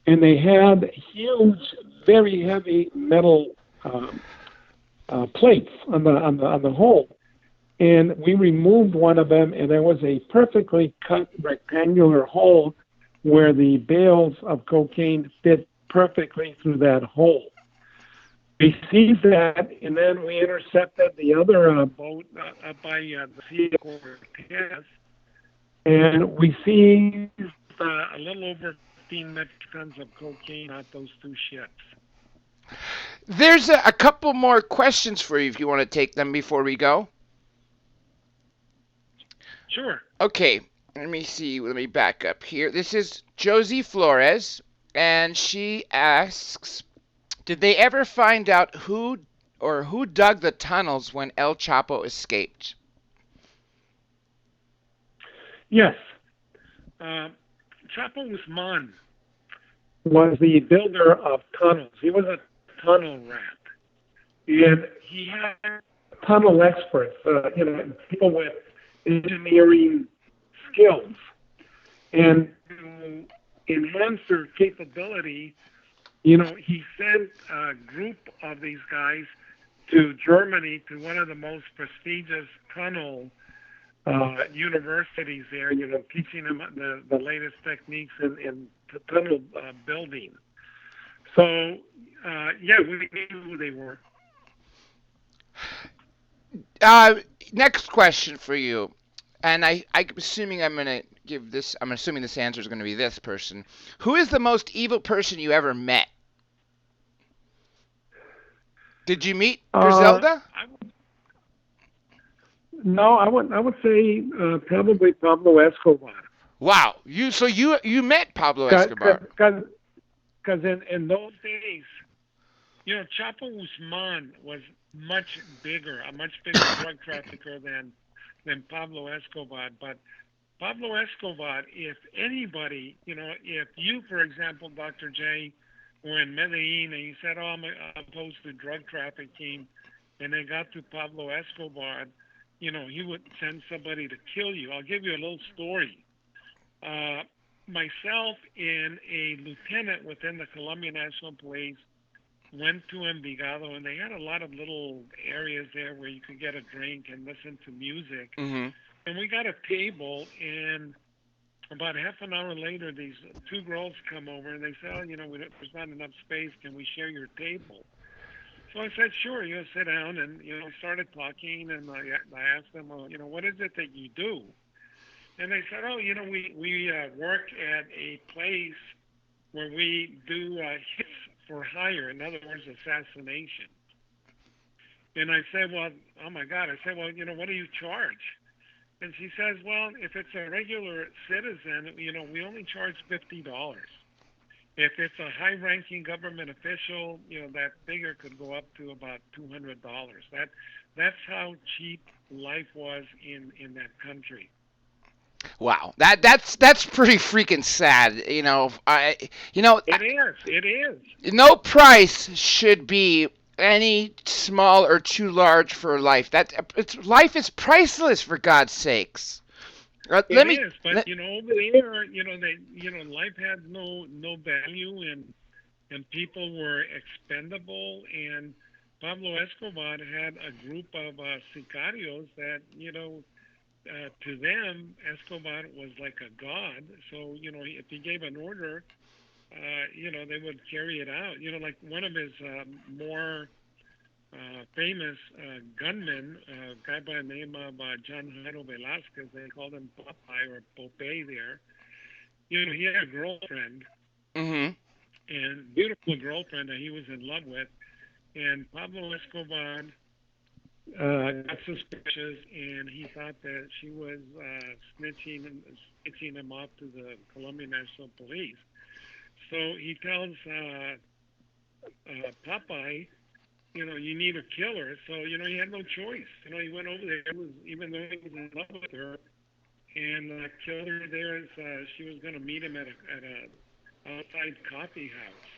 and they had huge, very heavy metal plates on the hold. And we removed one of them, and there was a perfectly cut rectangular hole where the bales of cocaine fit perfectly through that hole. We seized that, and then we intercepted the other boat up by the Sea of Cortez, and we seized a little over 15 metric tons of cocaine on those two ships. There's a couple more questions for you if you want to take them before we go. Sure. Okay, let me see. Let me back up here. This is Josie Flores, and she asks, did they ever find out who dug the tunnels when El Chapo escaped? Yes. Chapo Guzman was the builder of tunnels. He was a tunnel rat. And he had tunnel experts, people with engineering skills. And to enhance their capability, he sent a group of these guys to Germany, to one of the most prestigious tunnel universities there, teaching them the latest techniques in tunnel building. So, we knew who they were. Next question for you, and I'm assuming I'm assuming this answer is going to be this person. Who is the most evil person you ever met? Did you meet Griselda? No, I would say probably Pablo Escobar. Wow, you met Pablo Escobar? Because in those days, Chapo Guzman was a much bigger drug trafficker than Pablo Escobar. But Pablo Escobar, if anybody, if you, for example, Dr. J, were in Medellin and you said, "Oh, I'm opposed to drug trafficking," and they got to Pablo Escobar, he would send somebody to kill you. I'll give you a little story. Myself and a lieutenant within the Colombian National Police went to Envigado, and they had a lot of little areas there where you could get a drink and listen to music. Mm-hmm. And we got a table, and about half an hour later, these two girls come over, and they say, "Oh, there's not enough space. Can we share your table?" So I said, "Sure, sit down." And, started talking, and I asked them, "Well, what is it that you do?" And they said, "Oh, we work at a place where we do hits for hire, in other words, assassination. And I said, well, oh my God. I said, well, what do you charge? And she says, well, if it's a regular citizen, we only charge $50. If it's a high-ranking government official, that figure could go up to about $200. That's how cheap life was in that country. Wow, that's pretty freaking sad. It is. No price should be any small or too large for life. Life is priceless, for God's sakes. It is, but over there, life had no value, and people were expendable, and Pablo Escobar had a group of sicarios that to them Escobar was like a god. So if he gave an order, they would carry it out. Like one of his more famous gunmen, a guy by the name of John Jairo Velasquez. They called him Popeye or Popeye there. He had a girlfriend, Mm-hmm. and beautiful girlfriend that he was in love with. And Pablo Escobar got suspicious, and he thought that she was snitching him off to the Colombian National Police. So he tells Popeye, you need a killer. So, he had no choice. He went over there, even though he was in love with her, and killed her there as she was going to meet him at a outside coffee house.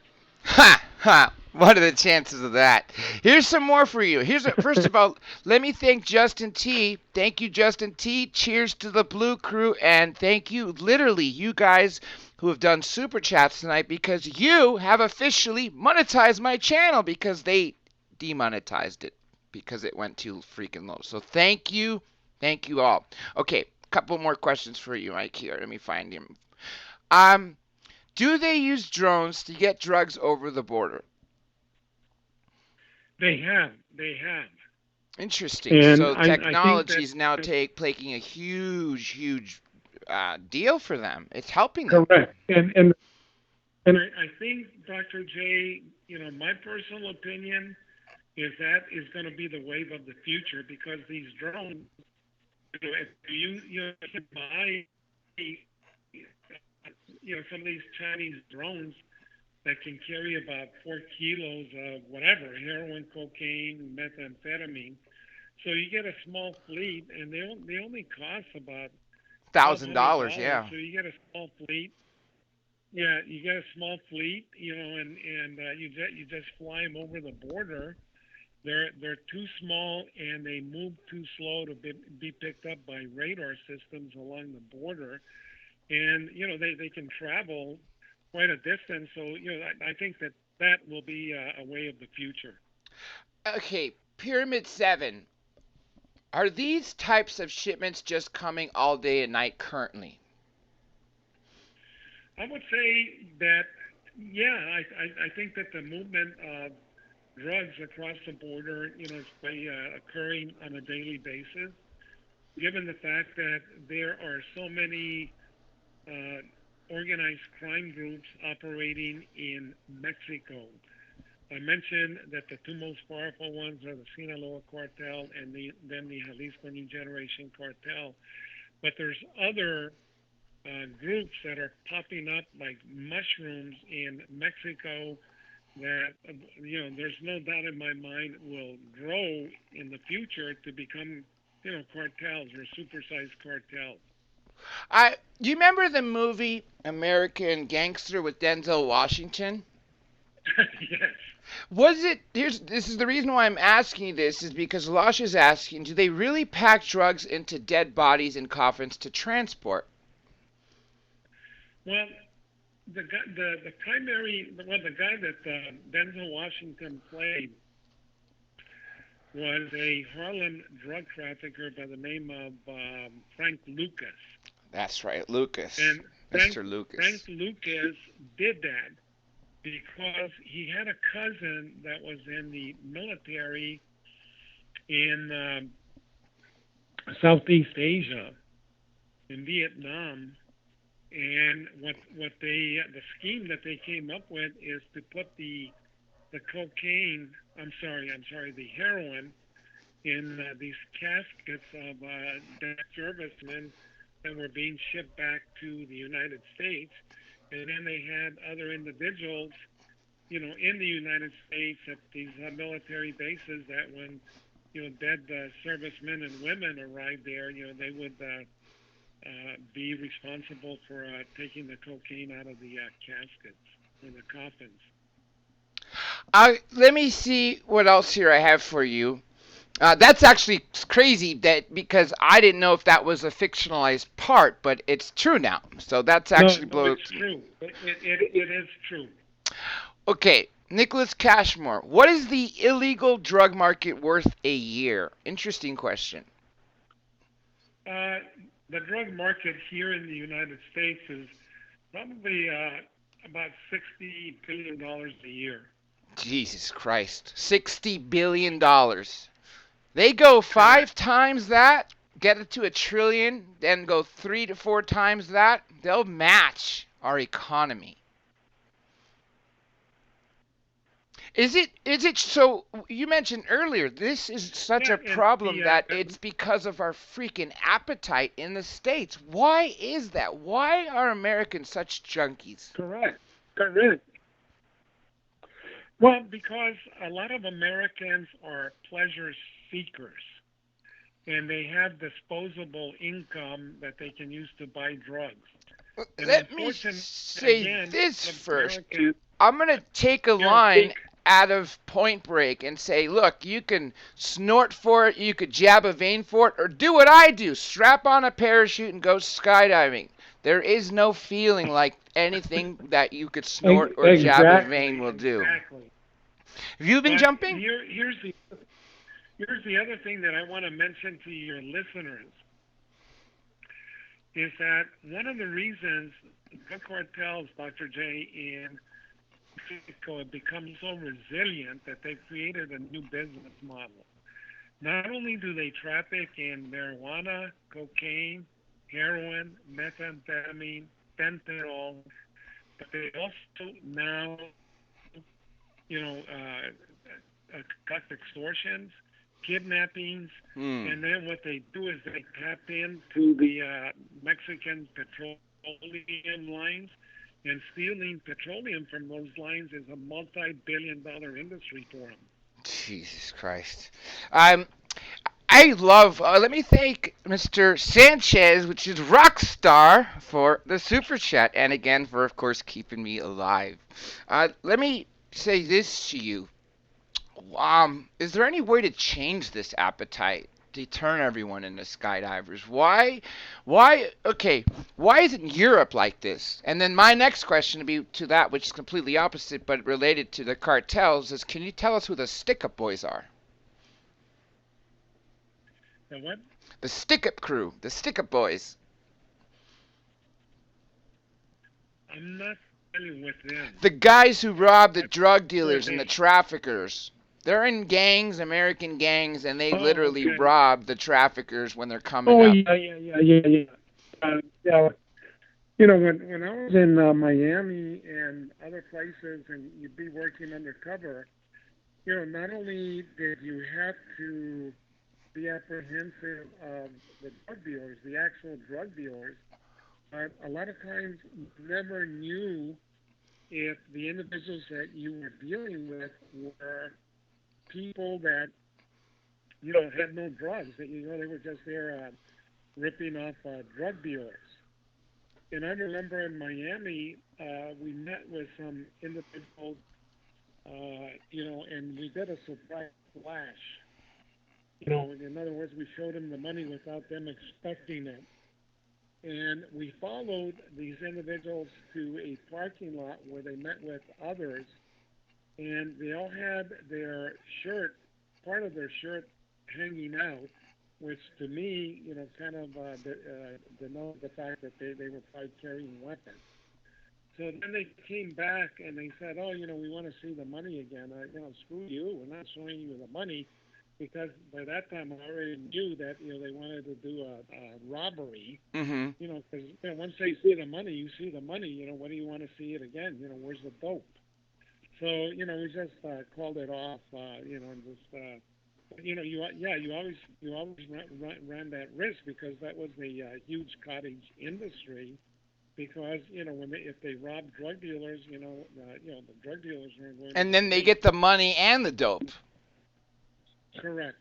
Ha! Ha! What are the chances of that? Here's some more for you. First of all, let me thank Justin T. Thank you, Justin T. Cheers to the Blue Crew, and thank you, literally, you guys who have done super chats tonight, because you have officially monetized my channel because they demonetized it because it went too freaking low. So thank you all. Okay, couple more questions for you, Mike. Here, let me find him. Do they use drones to get drugs over the border? They have. Interesting. And so technology is now taking a huge deal for them. It's helping them. Correct. And I think, Dr. J, my personal opinion is that is going to be the wave of the future, because these drones, if you can buy, some of these Chinese drones that can carry about 4 kilos of whatever, heroin, cocaine, methamphetamine. So you get a small fleet, and they only cost about $1,000. Yeah. So you get a small fleet. Yeah, you get a small fleet, and you just fly them over the border. They're too small, and they move too slow to be picked up by radar systems along the border, and they can travel quite a distance. So I think that will be a way of the future. Okay, Pyramid 7. Are these types of shipments just coming all day and night currently? I would say that, yeah, I think that the movement of drugs across the border, is occurring on a daily basis, given the fact that there are so many organized crime groups operating in Mexico. I mentioned that the two most powerful ones are the Sinaloa Cartel and then the Jalisco New Generation Cartel. But there's other groups that are popping up like mushrooms in Mexico that, there's no doubt in my mind will grow in the future to become, cartels or supersized cartels. You remember the movie American Gangster with Denzel Washington? Yes. Was it? This is the reason why I'm asking this, is because Lash is asking, do they really pack drugs into dead bodies in coffins to transport? Well, the guy that Denzel Washington played was a Harlem drug trafficker by the name of Frank Lucas. That's right, Lucas. And Mr. Lucas. Frank Lucas did that because he had a cousin that was in the military in Southeast Asia, in Vietnam, And what they the scheme that they came up with is to put the cocaine. I'm sorry, the heroin in these caskets of dead servicemen that were being shipped back to the United States. And then they had other individuals, in the United States at these military bases that when, dead servicemen and women arrived there, they would be responsible for taking the cocaine out of the caskets or the coffins. Let me see what else here I have for you. That's actually crazy that because I didn't know if that was a fictionalized part, but it's true now. So that's No, actually no, blows. it's true. It is true. Okay, Nicholas Cashmore, what is the illegal drug market worth a year? Interesting question. Uh, the drug market here in the United States is probably about $60 billion a year. Jesus Christ, $60 billion. They go Correct. 5 times that, get it to a trillion, then go 3 to 4 times that. They'll match our economy. Is it so you mentioned earlier this is such Yeah, a and problem that it's because of our freaking appetite in the states. Why is that? Why are Americans such junkies? correct. Correct. Well, because a lot of Americans are pleasure seekers and they have disposable income that they can use to buy drugs. And Let me unfortunately, say again, this first. Americans, I'm going to take a line think out of Point Break and say, look, you can snort for it, you could jab a vein for it, or do what I do strap on a parachute and go skydiving. There is no feeling like anything that you could snort or jab a vein exactly, will do. exactly. Have you been But jumping? here's the other thing that I want to mention to your listeners is that one of the reasons drug cartels, Dr. J, in Mexico have become so resilient that they've created a new business model. Not only do they traffic in marijuana, cocaine, heroin, methamphetamine, fentanyl, but they also now, you know, conduct extortions, kidnappings, Hmm. and then what they do is they tap into the Mexican petroleum lines, and stealing petroleum from those lines is a multi-billion-dollar industry for them. Jesus Christ. Um, I love. Let me thank Mr. Sanchez, which is Rockstar, for the super chat, and again for, of course, keeping me alive. Let me say this to you. Is there any way to change this appetite to turn everyone into skydivers? Why? Okay, why isn't Europe like this? And then my next question to be to that, which is completely opposite but related to the cartels, is can you tell us who the stick-up boys are? And what? The stick-up crew, the stick-up boys. I'm not familiar with them. The guys who rob the That's drug who are dealers and the they? traffickers. They're in gangs, American gangs, and they Oh, literally okay. rob the traffickers when they're coming Oh, up. yeah. Yeah. When I was in Miami and other places, and you'd be working undercover, not only did you have to be apprehensive of the drug dealers, the actual drug dealers, but a lot of times you never knew if the individuals that you were dealing with were people that had no drugs, that they were just there ripping off drug dealers. And I remember in Miami, we met with some individuals, and we did a surprise flash. In other words, we showed them the money without them expecting it. And we followed these individuals to a parking lot where they met with others, and they all had their shirt, part of their shirt hanging out, which to me, kind of denoted the fact that they were probably carrying weapons. So then they came back and they said, "Oh, we want to see the money again. Screw you. We're not showing you the money. because by that time I already knew that they wanted to do a robbery. Mm-hmm. Because once they see the money, you see the money. When do you want to see it again? Where's the dope? So we just called it off. And just you always ran that risk because that was a huge cottage industry. Because if they rob drug dealers, the drug dealers are going to And get then they paid. get the money and the dope. Correct.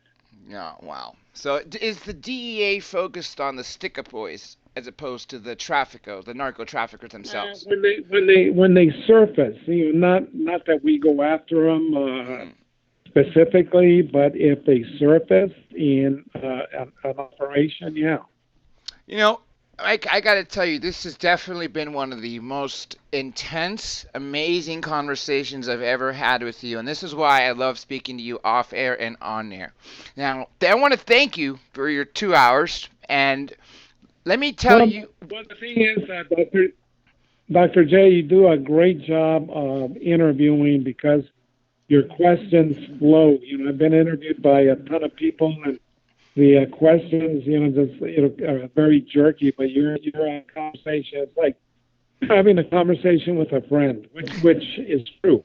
Yeah, wow. So is the DEA focused on the stick-up boys as opposed to the traffickers, the narco traffickers themselves? When they surface, not that we go after them Mm. specifically, but if they surface in an operation, yeah. You know, I got to tell you, this has definitely been one of the most intense, amazing conversations I've ever had with you. And this is why I love speaking to you off air and on air. Now, I want to thank you for your 2 hours. And let me tell you. Well, the thing is, Dr. J, you do a great job of interviewing because your questions flow. I've been interviewed by a ton of people, and the questions, just are very jerky. But you're a conversation. It's like having a conversation with a friend, which is true.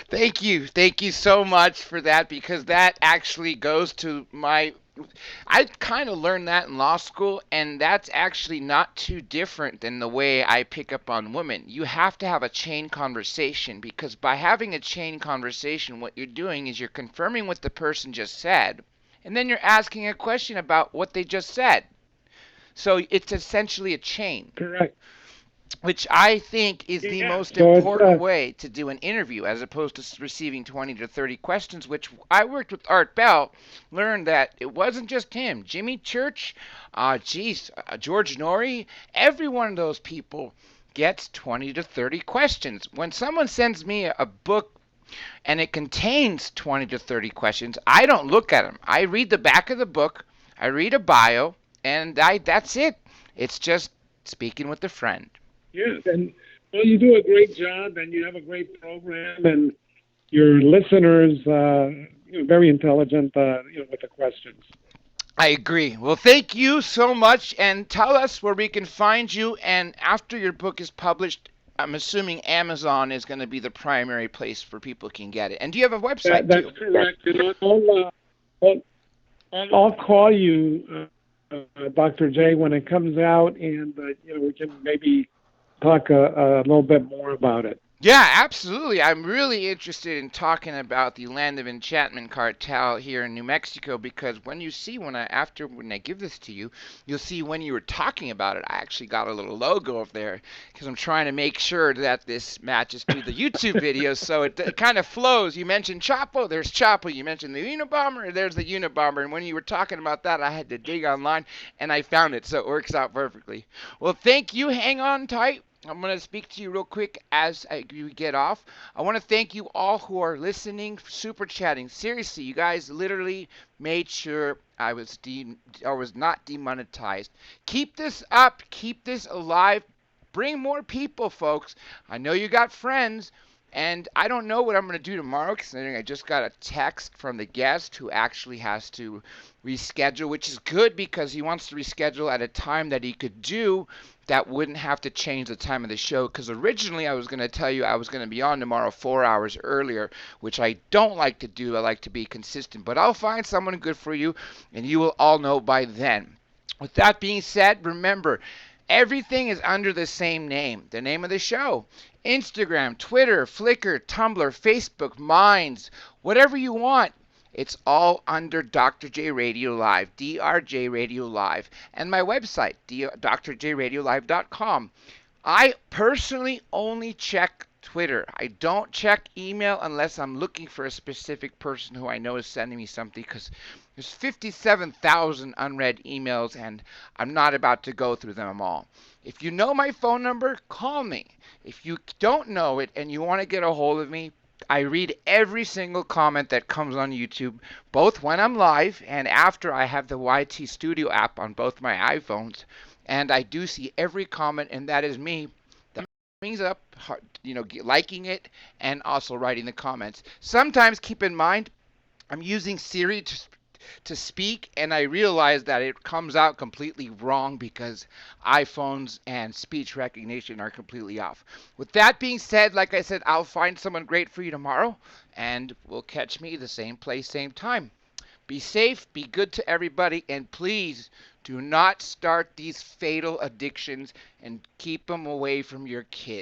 Thank you. Thank you so much for that because that actually goes to my. I kind of learned that in law school, and that's actually not too different than the way I pick up on women. You have to have a chain conversation because by having a chain conversation, what you're doing is you're confirming what the person just said, and then you're asking a question about what they just said. So it's essentially a chain, Correct. which I think is the Yeah. most So important way to do an interview as opposed to receiving 20 to 30 questions, which I worked with Art Bell, learned that it wasn't just him. Jimmy Church, George Norrie, every one of those people gets 20 to 30 questions. When someone sends me a book and it contains 20 to 30 questions, I don't look at them. I read the back of the book, I read a bio, and that's it. It's just speaking with a friend. Yes, and well, you do a great job, and you have a great program, and your listeners, very intelligent, with the questions. I agree. Well, thank you so much, and tell us where we can find you. And after your book is published, I'm assuming Amazon is going to be the primary place for people can get it. And do you have a website That's too? correct. I'll call you, Dr. J, when it comes out, and we can maybe talk a little bit more about it. Yeah, absolutely. I'm really interested in talking about the Land of Enchantment cartel here in New Mexico because when I give this to you, you'll see when you were talking about it, I actually got a little logo up there because I'm trying to make sure that this matches to the YouTube video so it kind of flows. You mentioned Chapo, there's Chapo. You mentioned the Unabomber, there's the Unabomber. And when you were talking about that, I had to dig online and I found it, so it works out perfectly. Well, thank you. Hang on tight. I'm going to speak to you real quick as you get off. I want to thank you all who are listening, super chatting. Seriously, you guys literally made sure I was not demonetized. Keep this up. Keep this alive. Bring more people, folks. I know you got friends. And I don't know what I'm going to do tomorrow considering I just got a text from the guest who actually has to reschedule, which is good because he wants to reschedule at a time that he could do that wouldn't have to change the time of the show because originally I was going to tell you I was going to be on tomorrow 4 hours earlier, which I don't like to do. I like to be consistent, but I'll find someone good for you and you will all know by then. With that being said, remember, everything is under the same name. The name of the show. Instagram, Twitter, Flickr, Tumblr, Facebook, Minds, whatever you want. It's all under Dr. J Radio Live, DRJ Radio Live, and my website, drjradiolive.com. I personally only check Twitter. I don't check email unless I'm looking for a specific person who I know is sending me something because there's 57,000 unread emails and I'm not about to go through them all. If you know my phone number, call me. If you don't know it and you want to get a hold of me, I read every single comment that comes on YouTube, both when I'm live and after I have the YT Studio app on both my iPhones. And I do see every comment, and that is me. That brings up, liking it and also writing the comments. Sometimes keep in mind, I'm using Siri to speak, and I realize that it comes out completely wrong because iPhones and speech recognition are completely off. With that being said, like I said, I'll find someone great for you tomorrow, and will catch me the same place, same time. Be safe, be good to everybody, and please do not start these fatal addictions and keep them away from your kids.